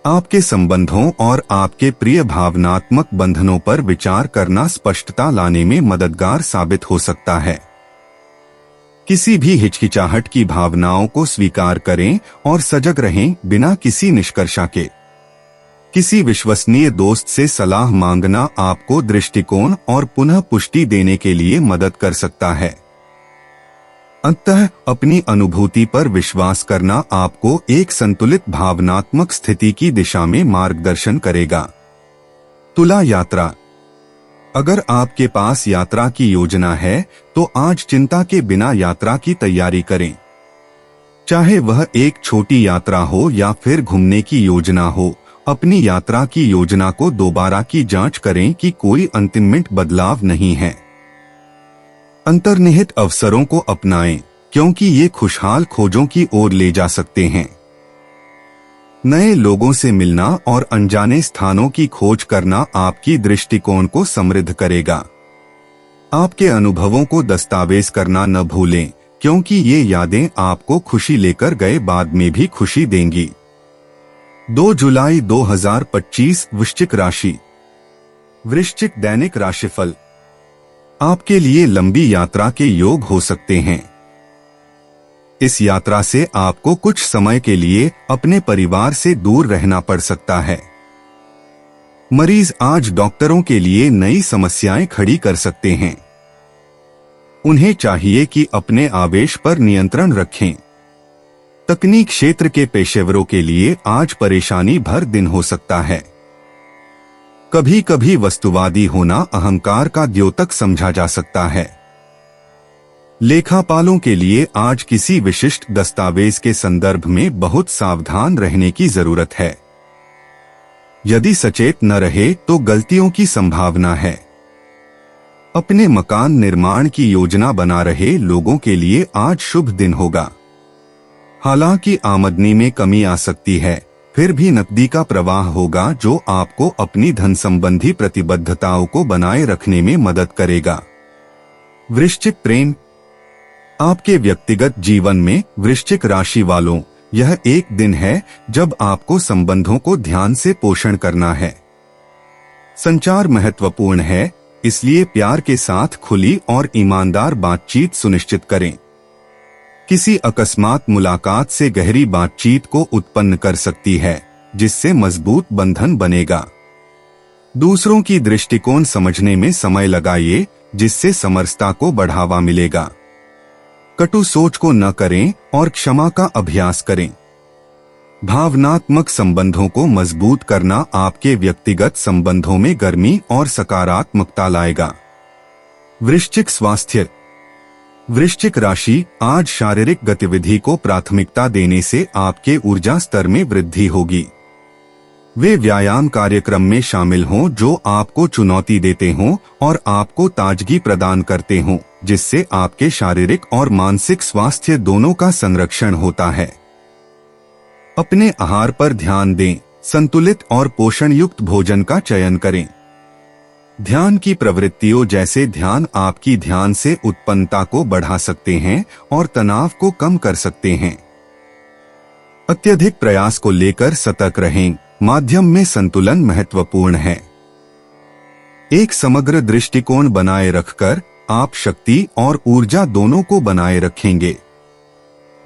आपके संबंधों और आपके प्रिय भावनात्मक बंधनों पर विचार करना स्पष्टता लाने में मददगार साबित हो सकता है। किसी भी हिचकिचाहट की भावनाओं को स्वीकार करें और सजग रहें बिना किसी निष्कर्षा के। किसी विश्वसनीय दोस्त से सलाह मांगना आपको दृष्टिकोण और पुनः पुष्टि देने के लिए मदद कर सकता है। अंततः अपनी अनुभूति पर विश्वास करना आपको एक संतुलित भावनात्मक स्थिति की दिशा में मार्गदर्शन करेगा। तुला यात्रा। अगर आपके पास यात्रा की योजना है तो आज चिंता के बिना यात्रा की तैयारी करें। चाहे वह एक छोटी यात्रा हो या फिर घूमने की योजना हो, अपनी यात्रा की योजना को दोबारा की जांच करें कि कोई अंतिम मिनट बदलाव नहीं है। अंतर्निहित अवसरों को अपनाएं क्योंकि ये खुशहाल खोजों की ओर ले जा सकते हैं। नए लोगों से मिलना और अनजाने स्थानों की खोज करना आपकी दृष्टिकोण को समृद्ध करेगा। आपके अनुभवों को दस्तावेज करना न भूलें क्योंकि ये यादें आपको खुशी लेकर गए बाद में भी खुशी देंगी। 2 जुलाई 2025 वृश्चिक राशि। वृश्चिक दैनिक राशिफल। आपके लिए लंबी यात्रा के योग हो सकते हैं। इस यात्रा से आपको कुछ समय के लिए अपने परिवार से दूर रहना पड़ सकता है। मरीज आज डॉक्टरों के लिए नई समस्याएं खड़ी कर सकते हैं। उन्हें चाहिए कि अपने आवेश पर नियंत्रण रखें। तकनीक क्षेत्र के पेशेवरों के लिए आज परेशानी भर दिन हो सकता है। कभी कभी वस्तुवादी होना अहंकार का द्योतक समझा जा सकता है। लेखापालों के लिए आज किसी विशिष्ट दस्तावेज के संदर्भ में बहुत सावधान रहने की जरूरत है। यदि सचेत न रहे तो गलतियों की संभावना है। अपने मकान निर्माण की योजना बना रहे लोगों के लिए आज शुभ दिन होगा। हालांकि आमदनी में कमी आ सकती है, फिर भी नकदी का प्रवाह होगा जो आपको अपनी धन संबंधी प्रतिबद्धताओं को बनाए रखने में मदद करेगा। वृश्चिक प्रेम। आपके व्यक्तिगत जीवन में वृश्चिक राशि वालों, यह एक दिन है जब आपको संबंधों को ध्यान से पोषण करना है। संचार महत्वपूर्ण है, इसलिए प्यार के साथ खुली और ईमानदार बातचीत सुनिश्चित करें। किसी अकस्मात मुलाकात से गहरी बातचीत को उत्पन्न कर सकती है, जिससे मजबूत बंधन बनेगा। दूसरों की दृष्टिकोण समझने में समय लगाइए, जिससे समरसता को बढ़ावा मिलेगा। कटु सोच को न करें और क्षमा का अभ्यास करें। भावनात्मक संबंधों को मजबूत करना आपके व्यक्तिगत संबंधों में गर्मी और सकारात्मकता लाएगा। वृश्चिक स्वास्थ्य। वृश्चिक राशि, आज शारीरिक गतिविधि को प्राथमिकता देने से आपके ऊर्जा स्तर में वृद्धि होगी। वे व्यायाम कार्यक्रम में शामिल हों जो आपको चुनौती देते हों और आपको ताजगी प्रदान करते हों, जिससे आपके शारीरिक और मानसिक स्वास्थ्य दोनों का संरक्षण होता है। अपने आहार पर ध्यान दें, संतुलित और पोषण युक्त भोजन का चयन करें। ध्यान की प्रवृत्तियों जैसे ध्यान आपकी ध्यान से उत्पन्नता को बढ़ा सकते हैं और तनाव को कम कर सकते हैं। अत्यधिक प्रयास को लेकर सतर्क रहें, माध्यम में संतुलन महत्वपूर्ण है। एक समग्र दृष्टिकोण बनाए रखकर आप शक्ति और ऊर्जा दोनों को बनाए रखेंगे।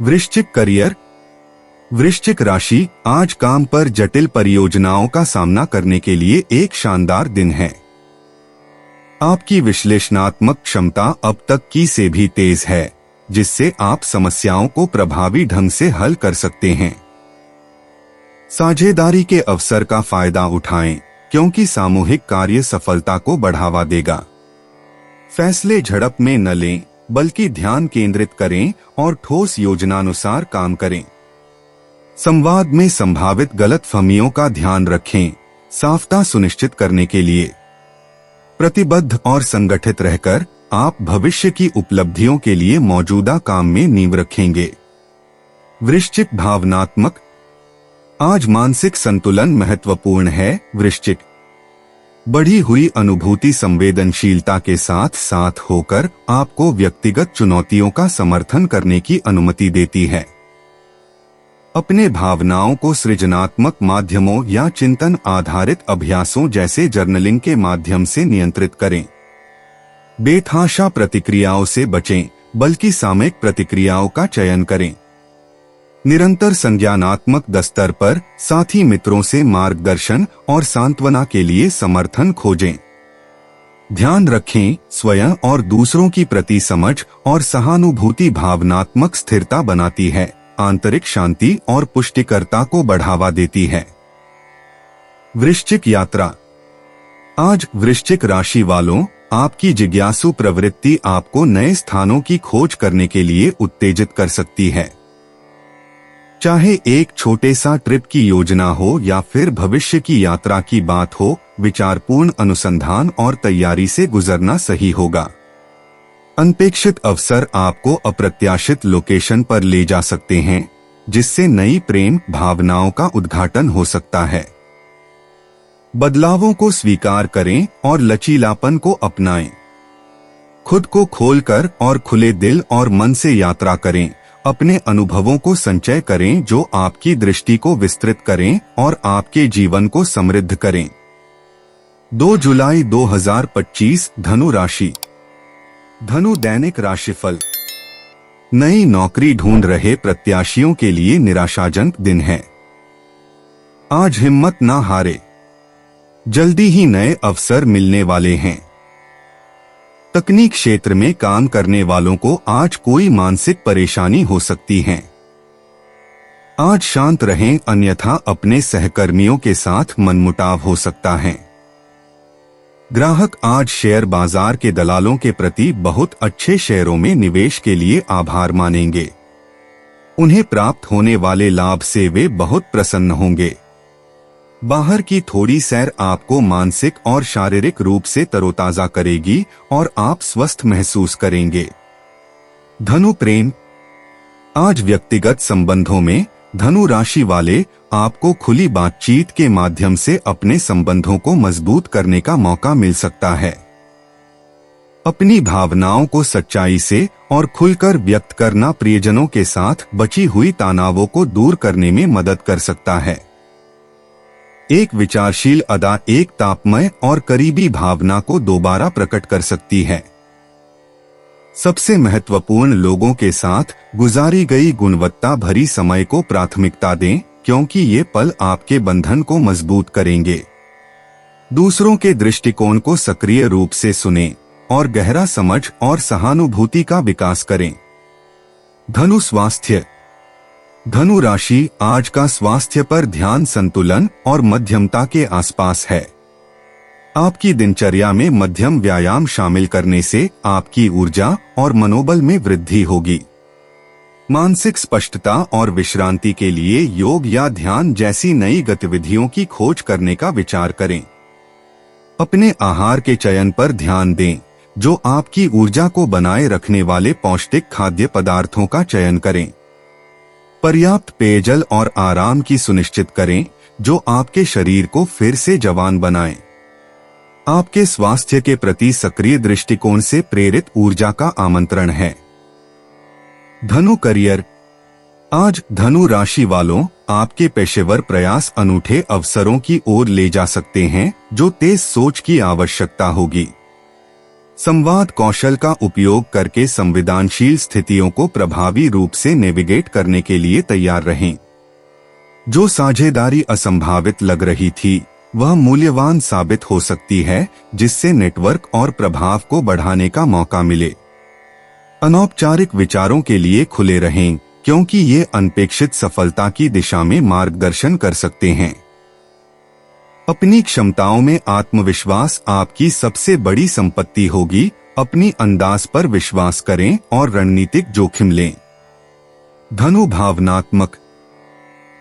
वृश्चिक करियर। वृश्चिक राशि, आज काम पर जटिल परियोजनाओं का सामना करने के लिए एक शानदार दिन है। आपकी विश्लेषणात्मक क्षमता अब तक की से भी तेज है, जिससे आप समस्याओं को प्रभावी ढंग से हल कर सकते हैं। साझेदारी के अवसर का फायदा उठाएं, क्योंकि सामूहिक कार्य सफलता को बढ़ावा देगा। फैसले झड़प में न लें, बल्कि ध्यान केंद्रित करें और ठोस योजनानुसार काम करें। संवाद में संभावित गलतफहमियों का ध्यान रखें, साफता सुनिश्चित करने के लिए। प्रतिबद्ध और संगठित रहकर आप भविष्य की उपलब्धियों के लिए मौजूदा काम में नींव रखेंगे। वृश्चिक भावनात्मक। आज मानसिक संतुलन महत्वपूर्ण है। वृश्चिक बढ़ी हुई अनुभूति संवेदनशीलता के साथ साथ होकर आपको व्यक्तिगत चुनौतियों का समर्थन करने की अनुमति देती है। अपने भावनाओं को सृजनात्मक माध्यमों या चिंतन आधारित अभ्यासों जैसे जर्नलिंग के माध्यम से नियंत्रित करें। बेतहाशा प्रतिक्रियाओं से बचें, बल्कि सामयिक प्रतिक्रियाओं का चयन करें। निरंतर संज्ञानात्मक स्तर पर साथी मित्रों से मार्गदर्शन और सांत्वना के लिए समर्थन खोजें। ध्यान रखें, स्वयं और दूसरों की प्रति समझ और सहानुभूति भावनात्मक स्थिरता बनाती है, आंतरिक शांति और पुष्टिकरता को बढ़ावा देती है। वृश्चिक यात्रा। आज वृश्चिक राशि वालों, आपकी जिज्ञासु प्रवृत्ति आपको नए स्थानों की खोज करने के लिए उत्तेजित कर सकती है। चाहे एक छोटे सा ट्रिप की योजना हो या फिर भविष्य की यात्रा की बात हो, विचारपूर्ण अनुसंधान और तैयारी से गुजरना सही होगा। अनपेक्षित अवसर आपको अप्रत्याशित लोकेशन पर ले जा सकते हैं, जिससे नई प्रेम भावनाओं का उद्घाटन हो सकता है। बदलावों को स्वीकार करें और लचीलापन को अपनाएं। खुद को खोलकर और खुले दिल और मन से यात्रा करें। अपने अनुभवों को संचय करें जो आपकी दृष्टि को विस्तृत करें और आपके जीवन को समृद्ध करें। 2 जुलाई 2025 धनु राशि। धनु दैनिक राशिफल। नई नौकरी ढूंढ रहे प्रत्याशियों के लिए निराशाजनक दिन है। आज हिम्मत ना हारे, जल्दी ही नए अवसर मिलने वाले हैं। तकनीक क्षेत्र में काम करने वालों को आज कोई मानसिक परेशानी हो सकती है। आज शांत रहें, अन्यथा अपने सहकर्मियों के साथ मनमुटाव हो सकता है। ग्राहक आज शेयर बाजार के दलालों के प्रति बहुत अच्छे शेयरों में निवेश के लिए आभार मानेंगे। उन्हें प्राप्त होने वाले लाभ से वे बहुत प्रसन्न होंगे। बाहर की थोड़ी सैर आपको मानसिक और शारीरिक रूप से तरोताजा करेगी और आप स्वस्थ महसूस करेंगे। धनु प्रेम। आज व्यक्तिगत संबंधों में धनु राशि वाले आपको खुली बातचीत के माध्यम से अपने संबंधों को मजबूत करने का मौका मिल सकता है। अपनी भावनाओं को सच्चाई से और खुलकर व्यक्त करना प्रियजनों के साथ बची हुई तनावों को दूर करने में मदद कर सकता है। एक विचारशील अदा एक तापमय और करीबी भावना को दोबारा प्रकट कर सकती है। सबसे महत्वपूर्ण लोगों के साथ गुजारी गई गुणवत्ता भरी समय को प्राथमिकता दें, क्योंकि ये पल आपके बंधन को मजबूत करेंगे। दूसरों के दृष्टिकोण को सक्रिय रूप से सुनें और गहरा समझ और सहानुभूति का विकास करें। धनु स्वास्थ्य। धनु राशि आज का स्वास्थ्य पर ध्यान संतुलन और मध्यमता के आसपास है। आपकी दिनचर्या में मध्यम व्यायाम शामिल करने से आपकी ऊर्जा और मनोबल में वृद्धि होगी। मानसिक स्पष्टता और विश्रांति के लिए योग या ध्यान जैसी नई गतिविधियों की खोज करने का विचार करें। अपने आहार के चयन पर ध्यान दें, जो आपकी ऊर्जा को बनाए रखने वाले पौष्टिक खाद्य पदार्थों का चयन करें। पर्याप्त पेयजल और आराम की सुनिश्चित करें, जो आपके शरीर को फिर से जवान बनाए। आपके स्वास्थ्य के प्रति सक्रिय दृष्टिकोण से प्रेरित ऊर्जा का आमंत्रण है। धनु करियर। आज धनु राशि वालों, आपके पेशेवर प्रयास अनूठे अवसरों की ओर ले जा सकते हैं, जो तेज सोच की आवश्यकता होगी। संवाद कौशल का उपयोग करके संवेदनशील स्थितियों को प्रभावी रूप से नेविगेट करने के लिए तैयार रहें। जो साझेदारी असंभावित लग रही थी, वह मूल्यवान साबित हो सकती है, जिससे नेटवर्क और प्रभाव को बढ़ाने का मौका मिले। अनौपचारिक विचारों के लिए खुले रहें, क्योंकि ये अनपेक्षित सफलता की दिशा में मार्गदर्शन कर सकते हैं। अपनी क्षमताओं में आत्मविश्वास आपकी सबसे बड़ी संपत्ति होगी। अपनी अंदाज पर विश्वास करें और रणनीतिक जोखिम लें। धनु भावनात्मक।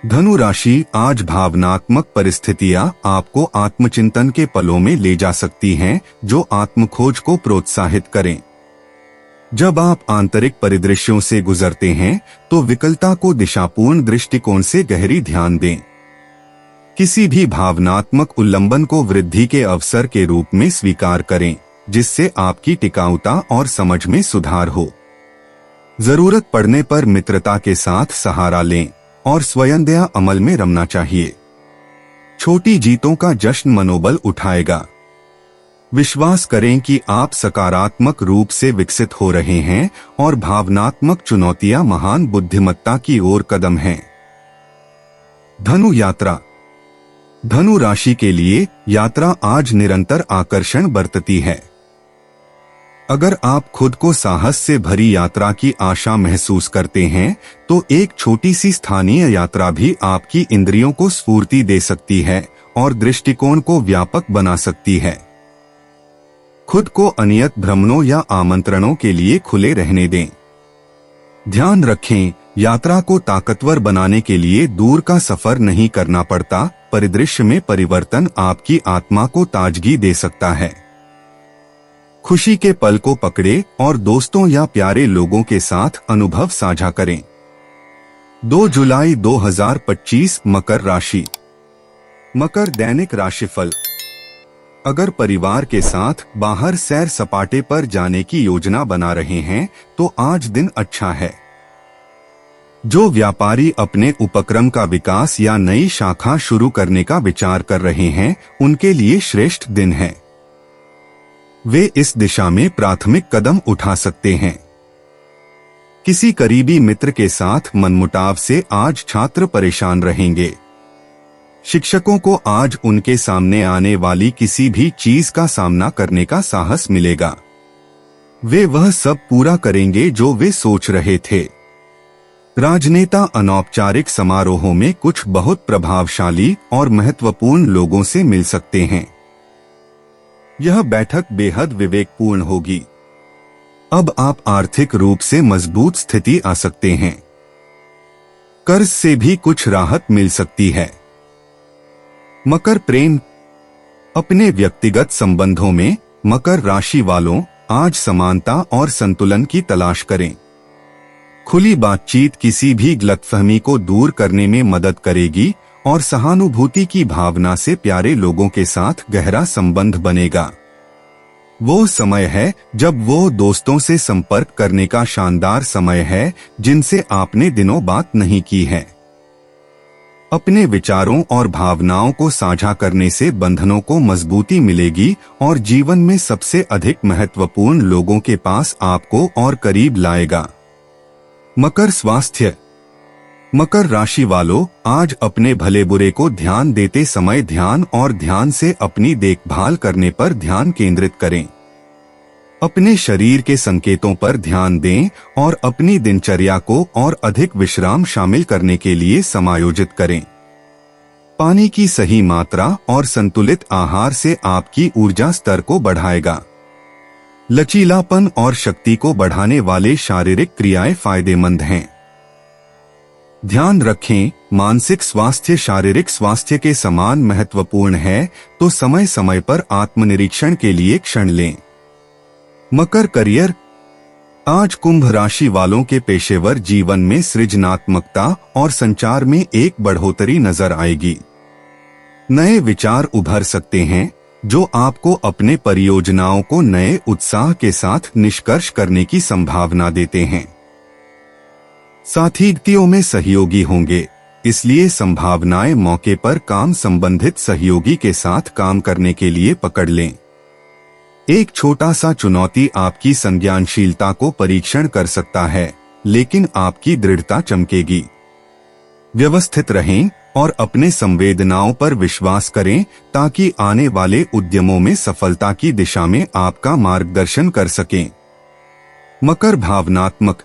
धनु राशि, आज भावनात्मक परिस्थितियां आपको आत्मचिंतन के पलों में ले जा सकती हैं, जो आत्मखोज को प्रोत्साहित करें। जब आप आंतरिक परिदृश्यों से गुजरते हैं तो विकलता को दिशापूर्ण दृष्टिकोण से गहरी ध्यान दें। किसी भी भावनात्मक उल्लंघन को वृद्धि के अवसर के रूप में स्वीकार करें, जिससे आपकी टिकाऊता और समझ में सुधार हो। जरूरत पड़ने पर मित्रता के साथ सहारा लें और स्वयंदया अमल में रमना चाहिए। छोटी जीतों का जश्न मनोबल उठाएगा। विश्वास करें कि आप सकारात्मक रूप से विकसित हो रहे हैं और भावनात्मक चुनौतियां महान बुद्धिमत्ता की ओर कदम हैं। धनु यात्रा। धनु राशि के लिए यात्रा आज निरंतर आकर्षण बरतती है। अगर आप खुद को साहस से भरी यात्रा की आशा महसूस करते हैं तो एक छोटी सी स्थानीय यात्रा भी आपकी इंद्रियों को स्फूर्ति दे सकती है और दृष्टिकोण को व्यापक बना सकती है। खुद को अनियत भ्रमणों या आमंत्रणों के लिए खुले रहने दें। ध्यान रखें, यात्रा को ताकतवर बनाने के लिए दूर का सफर नहीं करना पड़ता। परिदृश्य में परिवर्तन आपकी आत्मा को ताजगी दे सकता है। खुशी के पल को पकड़े और दोस्तों या प्यारे लोगों के साथ अनुभव साझा करें। 2 जुलाई 2025 मकर राशि। मकर दैनिक राशिफल। अगर परिवार के साथ बाहर सैर सपाटे पर जाने की योजना बना रहे हैं तो आज दिन अच्छा है। जो व्यापारी अपने उपक्रम का विकास या नई शाखा शुरू करने का विचार कर रहे हैं, उनके लिए श्रेष्ठ दिन है। वे इस दिशा में प्राथमिक कदम उठा सकते हैं। किसी करीबी मित्र के साथ मनमुटाव से आज छात्र परेशान रहेंगे। शिक्षकों को आज उनके सामने आने वाली किसी भी चीज का सामना करने का साहस मिलेगा। वे वह सब पूरा करेंगे जो वे सोच रहे थे। राजनेता अनौपचारिक समारोहों में कुछ बहुत प्रभावशाली और महत्वपूर्ण लोगों से मिल सकते हैं। यह बैठक बेहद विवेकपूर्ण होगी। अब आप आर्थिक रूप से मजबूत स्थिति आ सकते हैं। कर्ज से भी कुछ राहत मिल सकती है। मकर प्रेम। अपने व्यक्तिगत संबंधों में मकर राशि वालों आज समानता और संतुलन की तलाश करें। खुली बातचीत किसी भी गलतफहमी को दूर करने में मदद करेगी और सहानुभूति की भावना से प्यारे लोगों के साथ गहरा संबंध बनेगा। वो समय है जब वो दोस्तों से संपर्क करने का शानदार समय है जिनसे आपने दिनों बात नहीं की है। अपने विचारों और भावनाओं को साझा करने से बंधनों को मजबूती मिलेगी और जीवन में सबसे अधिक महत्वपूर्ण लोगों के पास आपको और करीब लाएगा। मकर स्वास्थ्य। मकर राशि वालों आज अपने भले बुरे को ध्यान देते समय ध्यान और ध्यान से अपनी देखभाल करने पर ध्यान केंद्रित करें। अपने शरीर के संकेतों पर ध्यान दें और अपनी दिनचर्या को और अधिक विश्राम शामिल करने के लिए समायोजित करें। पानी की सही मात्रा और संतुलित आहार से आपकी ऊर्जा स्तर को बढ़ाएगा। लचीलापन और शक्ति को बढ़ाने वाले शारीरिक क्रियाएं फायदेमंद हैं। ध्यान रखें, मानसिक स्वास्थ्य शारीरिक स्वास्थ्य के समान महत्वपूर्ण है, तो समय समय पर आत्मनिरीक्षण के लिए क्षण लें। मकर करियर। आज कुंभ राशि वालों के पेशेवर जीवन में सृजनात्मकता और संचार में एक बढ़ोतरी नजर आएगी। नए विचार उभर सकते हैं जो आपको अपने परियोजनाओं को नए उत्साह के साथ निष्कर्ष करने की संभावना देते हैं। साथीगतियों में सहयोगी होंगे, इसलिए संभावनाएं मौके पर काम संबंधित सहयोगी के साथ काम करने के लिए पकड़ लें। एक छोटा सा चुनौती आपकी संज्ञानशीलता को परीक्षण कर सकता है, लेकिन आपकी दृढ़ता चमकेगी। व्यवस्थित रहें और अपने संवेदनाओं पर विश्वास करें ताकि आने वाले उद्यमों में सफलता की दिशा में आपका मार्गदर्शन कर सकें। मकर भावनात्मक।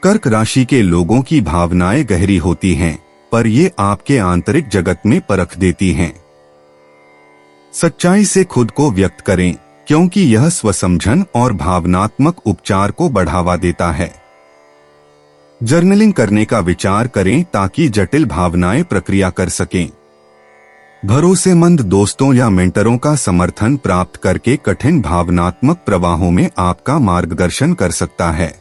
कर्क राशि के लोगों की भावनाएं गहरी होती हैं, पर ये आपके आंतरिक जगत में परख देती हैं। सच्चाई से खुद को व्यक्त करें, क्योंकि यह स्वसमझन और भावनात्मक उपचार को बढ़ावा देता है। जर्नलिंग करने का विचार करें ताकि जटिल भावनाएं प्रक्रिया कर सकें। भरोसेमंद दोस्तों या मेंटरों का समर्थन प्राप्त करके कठिन भावनात्मक प्रवाहों में आपका मार्गदर्शन कर सकता है।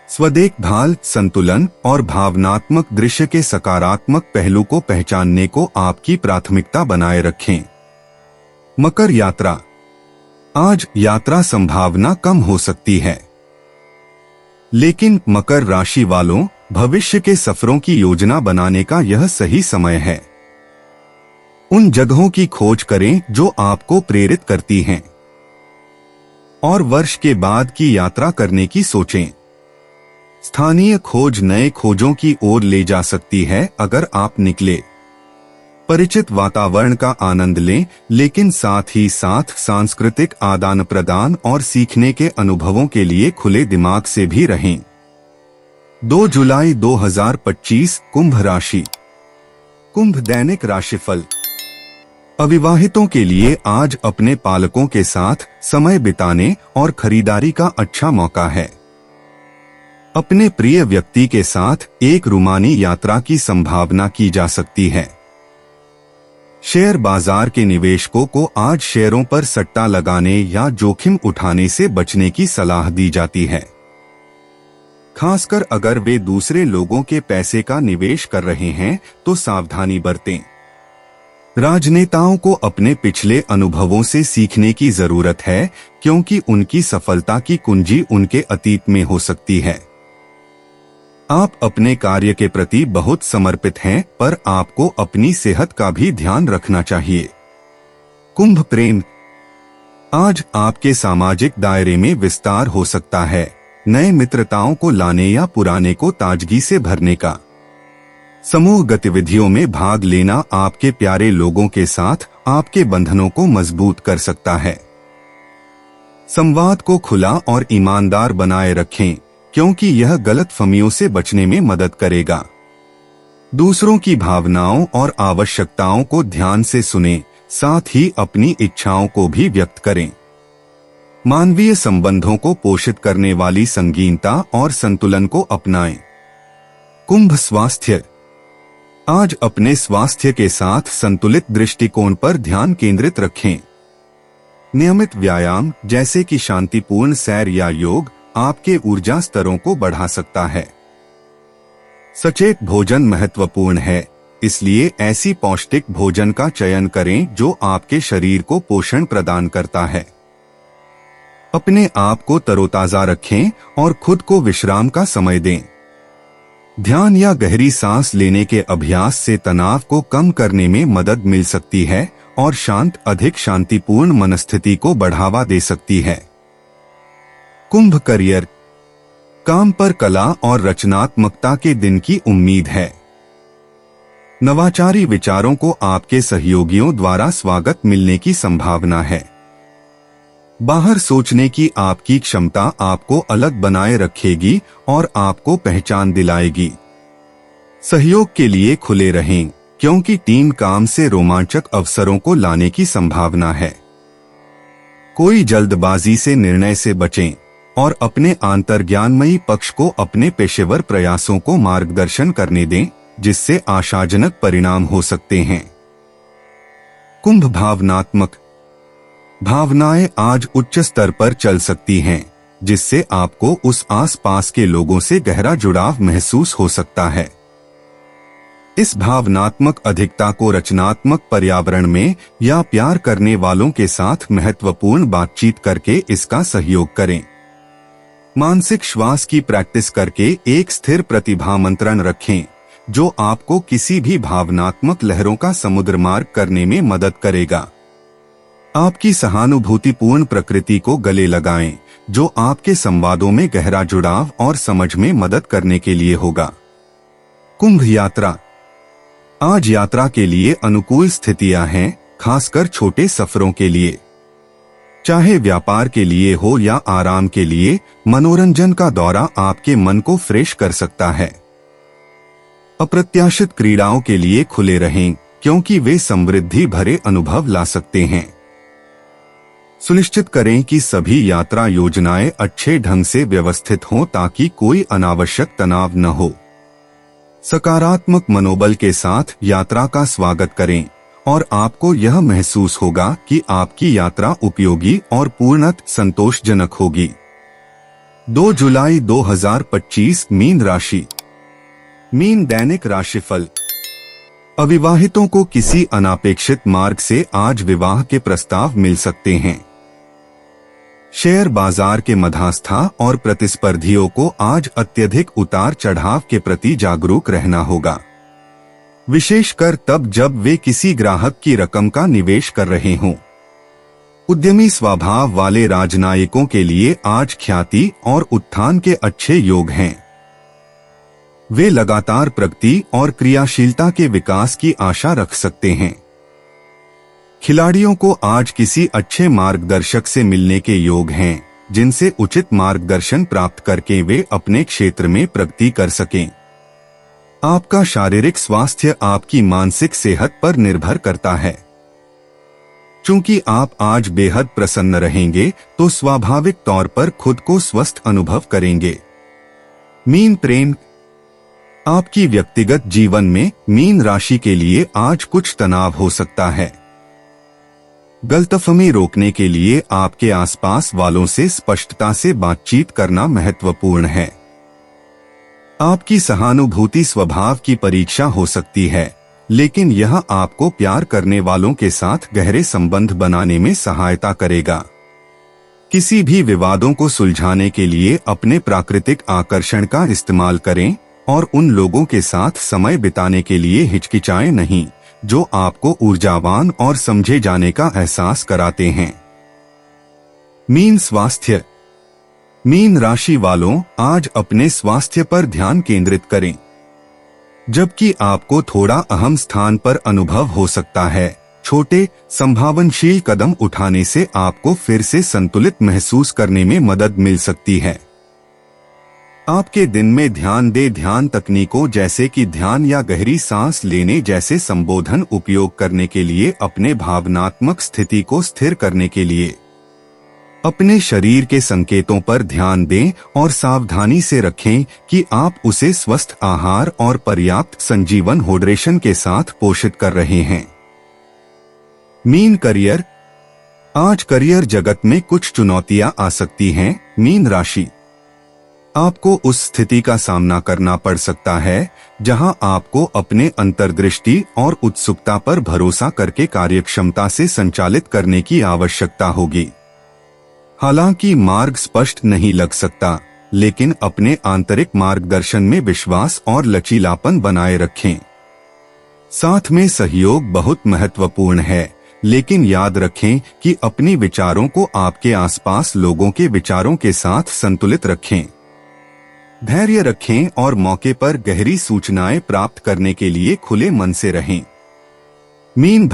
स्वदेखभाल, संतुलन और भावनात्मक दृश्य के सकारात्मक पहलू को पहचानने को आपकी प्राथमिकता बनाए रखें। मकर यात्रा। आज यात्रा संभावना कम हो सकती है, लेकिन मकर राशि वालों, भविष्य के सफरों की योजना बनाने का यह सही समय है। उन जगहों की खोज करें जो आपको प्रेरित करती हैं और वर्ष के बाद की यात्रा करने की सोचें। स्थानीय खोज नए खोजों की ओर ले जा सकती है अगर आप निकले। परिचित वातावरण का आनंद लें, लेकिन साथ ही साथ सांस्कृतिक आदान प्रदान और सीखने के अनुभवों के लिए खुले दिमाग से भी रहें। 2 जुलाई 2025 कुंभ राशि। कुंभ दैनिक राशिफल। अविवाहितों के लिए आज अपने पालकों के साथ समय बिताने और खरीदारी का अच्छा मौका है। अपने प्रिय व्यक्ति के साथ एक रूमानी यात्रा की संभावना की जा सकती है। शेयर बाजार के निवेशकों को आज शेयरों पर सट्टा लगाने या जोखिम उठाने से बचने की सलाह दी जाती है, खासकर अगर वे दूसरे लोगों के पैसे का निवेश कर रहे हैं तो सावधानी बरतें। राजनेताओं को अपने पिछले अनुभवों से सीखने की जरूरत है, क्योंकि उनकी सफलता की कुंजी उनके अतीत में हो सकती है। आप अपने कार्य के प्रति बहुत समर्पित हैं, पर आपको अपनी सेहत का भी ध्यान रखना चाहिए। कुंभ प्रेम। आज आपके सामाजिक दायरे में विस्तार हो सकता है, नए मित्रताओं को लाने या पुराने को ताजगी से भरने का। समूह गतिविधियों में भाग लेना आपके प्यारे लोगों के साथ आपके बंधनों को मजबूत कर सकता है। संवाद को खुला और ईमानदार बनाए रखें, क्योंकि यह गलतफहमियों से बचने में मदद करेगा। दूसरों की भावनाओं और आवश्यकताओं को ध्यान से सुनें, साथ ही अपनी इच्छाओं को भी व्यक्त करें। मानवीय संबंधों को पोषित करने वाली संगीनता और संतुलन को अपनाएं। कुंभ स्वास्थ्य। आज अपने स्वास्थ्य के साथ संतुलित दृष्टिकोण पर ध्यान केंद्रित रखें। नियमित व्यायाम जैसे कि शांतिपूर्ण सैर या योग आपके ऊर्जा स्तरों को बढ़ा सकता है। सचेत भोजन महत्वपूर्ण है, इसलिए ऐसी पौष्टिक भोजन का चयन करें जो आपके शरीर को पोषण प्रदान करता है। अपने आप को तरोताजा रखें और खुद को विश्राम का समय दें। ध्यान या गहरी सांस लेने के अभ्यास से तनाव को कम करने में मदद मिल सकती है और अधिक शांतिपूर्ण मनस्थिति को बढ़ावा दे सकती है। कुंभ करियर। काम पर कला और रचनात्मकता के दिन की उम्मीद है। नवाचारी विचारों को आपके सहयोगियों द्वारा स्वागत मिलने की संभावना है। बाहर सोचने की आपकी क्षमता आपको अलग बनाए रखेगी और आपको पहचान दिलाएगी। सहयोग के लिए खुले रहें, क्योंकि टीम काम से रोमांचक अवसरों को लाने की संभावना है। कोई जल्दबाजी से निर्णय से बचें और अपने आंतर्ज्ञानमयी पक्ष को अपने पेशेवर प्रयासों को मार्गदर्शन करने दें, जिससे आशाजनक परिणाम हो सकते हैं। कुंभ भावनात्मक। भावनाएं आज उच्च स्तर पर चल सकती हैं, जिससे आपको उस आसपास के लोगों से गहरा जुड़ाव महसूस हो सकता है। इस भावनात्मक अधिकता को रचनात्मक पर्यावरण में या प्यार करने वालों के साथ महत्वपूर्ण बातचीत करके इसका सहयोग करें। मानसिक श्वास की प्रैक्टिस करके एक स्थिर प्रतिभामंत्रण रखें, जो आपको किसी भी भावनात्मक लहरों का समुद्र मार्ग करने में मदद करेगा। आपकी सहानुभूतिपूर्ण प्रकृति को गले लगाएं, जो आपके संवादों में गहरा जुड़ाव और समझ में मदद करने के लिए होगा। कुंभ यात्रा। आज यात्रा के लिए अनुकूल स्थितियां हैं, खासकर छोटे सफरों के लिए। चाहे व्यापार के लिए हो या आराम के लिए, मनोरंजन का दौरा आपके मन को फ्रेश कर सकता है। अप्रत्याशित क्रीड़ाओं के लिए खुले रहें, क्योंकि वे समृद्धि भरे अनुभव ला सकते हैं। सुनिश्चित करें कि सभी यात्रा योजनाएं अच्छे ढंग से व्यवस्थित हों ताकि कोई अनावश्यक तनाव न हो। सकारात्मक मनोबल के साथ यात्रा का स्वागत करें और आपको यह महसूस होगा कि आपकी यात्रा उपयोगी और पूर्णतः संतोषजनक होगी। 2 जुलाई 2025 मीन राशि। मीन दैनिक राशिफल। अविवाहितों को किसी अनापेक्षित मार्ग से आज विवाह के प्रस्ताव मिल सकते हैं। शेयर बाजार के मध्यस्था और प्रतिस्पर्धियों को आज अत्यधिक उतार चढ़ाव के प्रति जागरूक रहना होगा, विशेषकर तब जब वे किसी ग्राहक की रकम का निवेश कर रहे हों। उद्यमी स्वभाव वाले राजनयिकों के लिए आज ख्याति और उत्थान के अच्छे योग हैं। वे लगातार प्रगति और क्रियाशीलता के विकास की आशा रख सकते हैं। खिलाड़ियों को आज किसी अच्छे मार्गदर्शक से मिलने के योग हैं, जिनसे उचित मार्गदर्शन प्राप्त करके वे अपने क्षेत्र में प्रगति कर सकें। आपका शारीरिक स्वास्थ्य आपकी मानसिक सेहत पर निर्भर करता है। चूंकि आप आज बेहद प्रसन्न रहेंगे, तो स्वाभाविक तौर पर खुद को स्वस्थ अनुभव करेंगे। मीन प्रेम। आपकी व्यक्तिगत जीवन में मीन राशि के लिए आज कुछ तनाव हो सकता है। गलतफहमी रोकने के लिए आपके आसपास वालों से स्पष्टता से बातचीत करना महत्वपूर्ण है। आपकी सहानुभूति स्वभाव की परीक्षा हो सकती है, लेकिन यह आपको प्यार करने वालों के साथ गहरे संबंध बनाने में सहायता करेगा। किसी भी विवादों को सुलझाने के लिए अपने प्राकृतिक आकर्षण का इस्तेमाल करें और उन लोगों के साथ समय बिताने के लिए हिचकिचाएं नहीं, जो आपको ऊर्जावान और समझे जाने का एहसास कराते हैं। मीन स्वास्थ्य। मीन राशि वालों, आज अपने स्वास्थ्य पर ध्यान केंद्रित करें। जबकि आपको थोड़ा अहम स्थान पर अनुभव हो सकता है, छोटे संभावनशील कदम उठाने से आपको फिर से संतुलित महसूस करने में मदद मिल सकती है। आपके दिन में ध्यान ध्यान तकनीकों जैसे कि ध्यान या गहरी सांस लेने जैसे संबोधन उपयोग करने के लिए अपने भावनात्मक स्थिति को स्थिर करने के लिए अपने शरीर के संकेतों पर ध्यान दें और सावधानी से रखें कि आप उसे स्वस्थ आहार और पर्याप्त संजीवन हाइड्रेशन के साथ पोषित कर रहे हैं। Mean career. आज करियर जगत में कुछ चुनौतियां आ सकती हैं। मीन राशि, आपको उस स्थिति का सामना करना पड़ सकता है जहां आपको अपने अंतर्दृष्टि और उत्सुकता पर भरोसा करके कार्यक्षमता से संचालित करने की आवश्यकता होगी। हालांकि मार्ग स्पष्ट नहीं लग सकता, लेकिन अपने आंतरिक मार्गदर्शन में विश्वास और लचीलापन बनाए रखें। साथ में सहयोग बहुत महत्वपूर्ण है, लेकिन याद रखें कि अपनी विचारों को आपके आसपास लोगों के विचारों के साथ संतुलित रखें। धैर्य रखें और मौके पर गहरी सूचनाएं प्राप्त करने के लिए खुले मन से रहें। मीन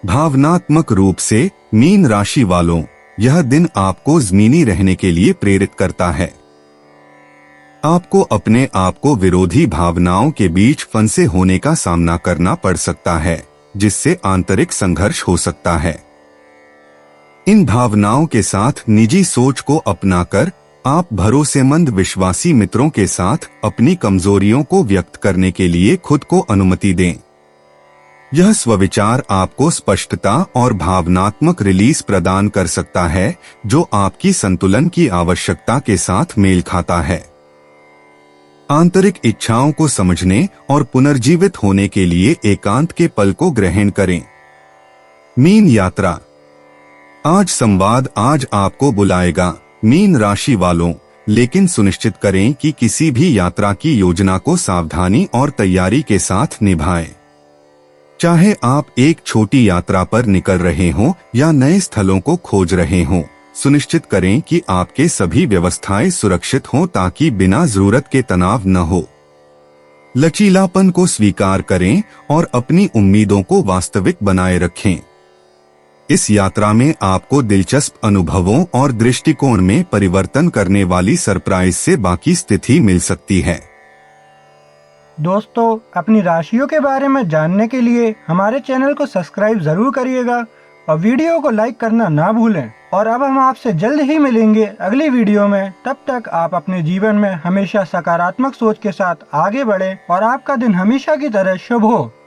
भावनात्मक रूप से मीन राशि वालों, यह दिन आपको ज़मीनी रहने के लिए प्रेरित करता है। आपको अपने आप को विरोधी भावनाओं के बीच फंसे होने का सामना करना पड़ सकता है, जिससे आंतरिक संघर्ष हो सकता है। इन भावनाओं के साथ निजी सोच को अपनाकर आप भरोसेमंद विश्वासी मित्रों के साथ अपनी कमजोरियों को व्यक्त करने के लिए खुद को अनुमति दें। यह स्वविचार आपको स्पष्टता और भावनात्मक रिलीज प्रदान कर सकता है, जो आपकी संतुलन की आवश्यकता के साथ मेल खाता है। आंतरिक इच्छाओं को समझने और पुनर्जीवित होने के लिए एकांत के पल को ग्रहण करें। मीन यात्रा। आज संवाद आज आपको बुलाएगा मीन राशि वालों, लेकिन सुनिश्चित करें कि किसी भी यात्रा की योजना को सावधानी और तैयारी के साथ निभाएं। चाहे आप एक छोटी यात्रा पर निकल रहे हों या नए स्थलों को खोज रहे हों, सुनिश्चित करें कि आपके सभी व्यवस्थाएं सुरक्षित हों ताकि बिना जरूरत के तनाव न हो। लचीलापन को स्वीकार करें और अपनी उम्मीदों को वास्तविक बनाए रखें। इस यात्रा में आपको दिलचस्प अनुभवों और दृष्टिकोण में परिवर्तन करने वाली सरप्राइज से बाकी स्थिति मिल सकती है। दोस्तों, अपनी राशियों के बारे में जानने के लिए हमारे चैनल को सब्सक्राइब जरूर करिएगा और वीडियो को लाइक करना ना भूलें। और अब हम आपसे जल्द ही मिलेंगे अगली वीडियो में। तब तक आप अपने जीवन में हमेशा सकारात्मक सोच के साथ आगे बढ़ें और आपका दिन हमेशा की तरह शुभ हो।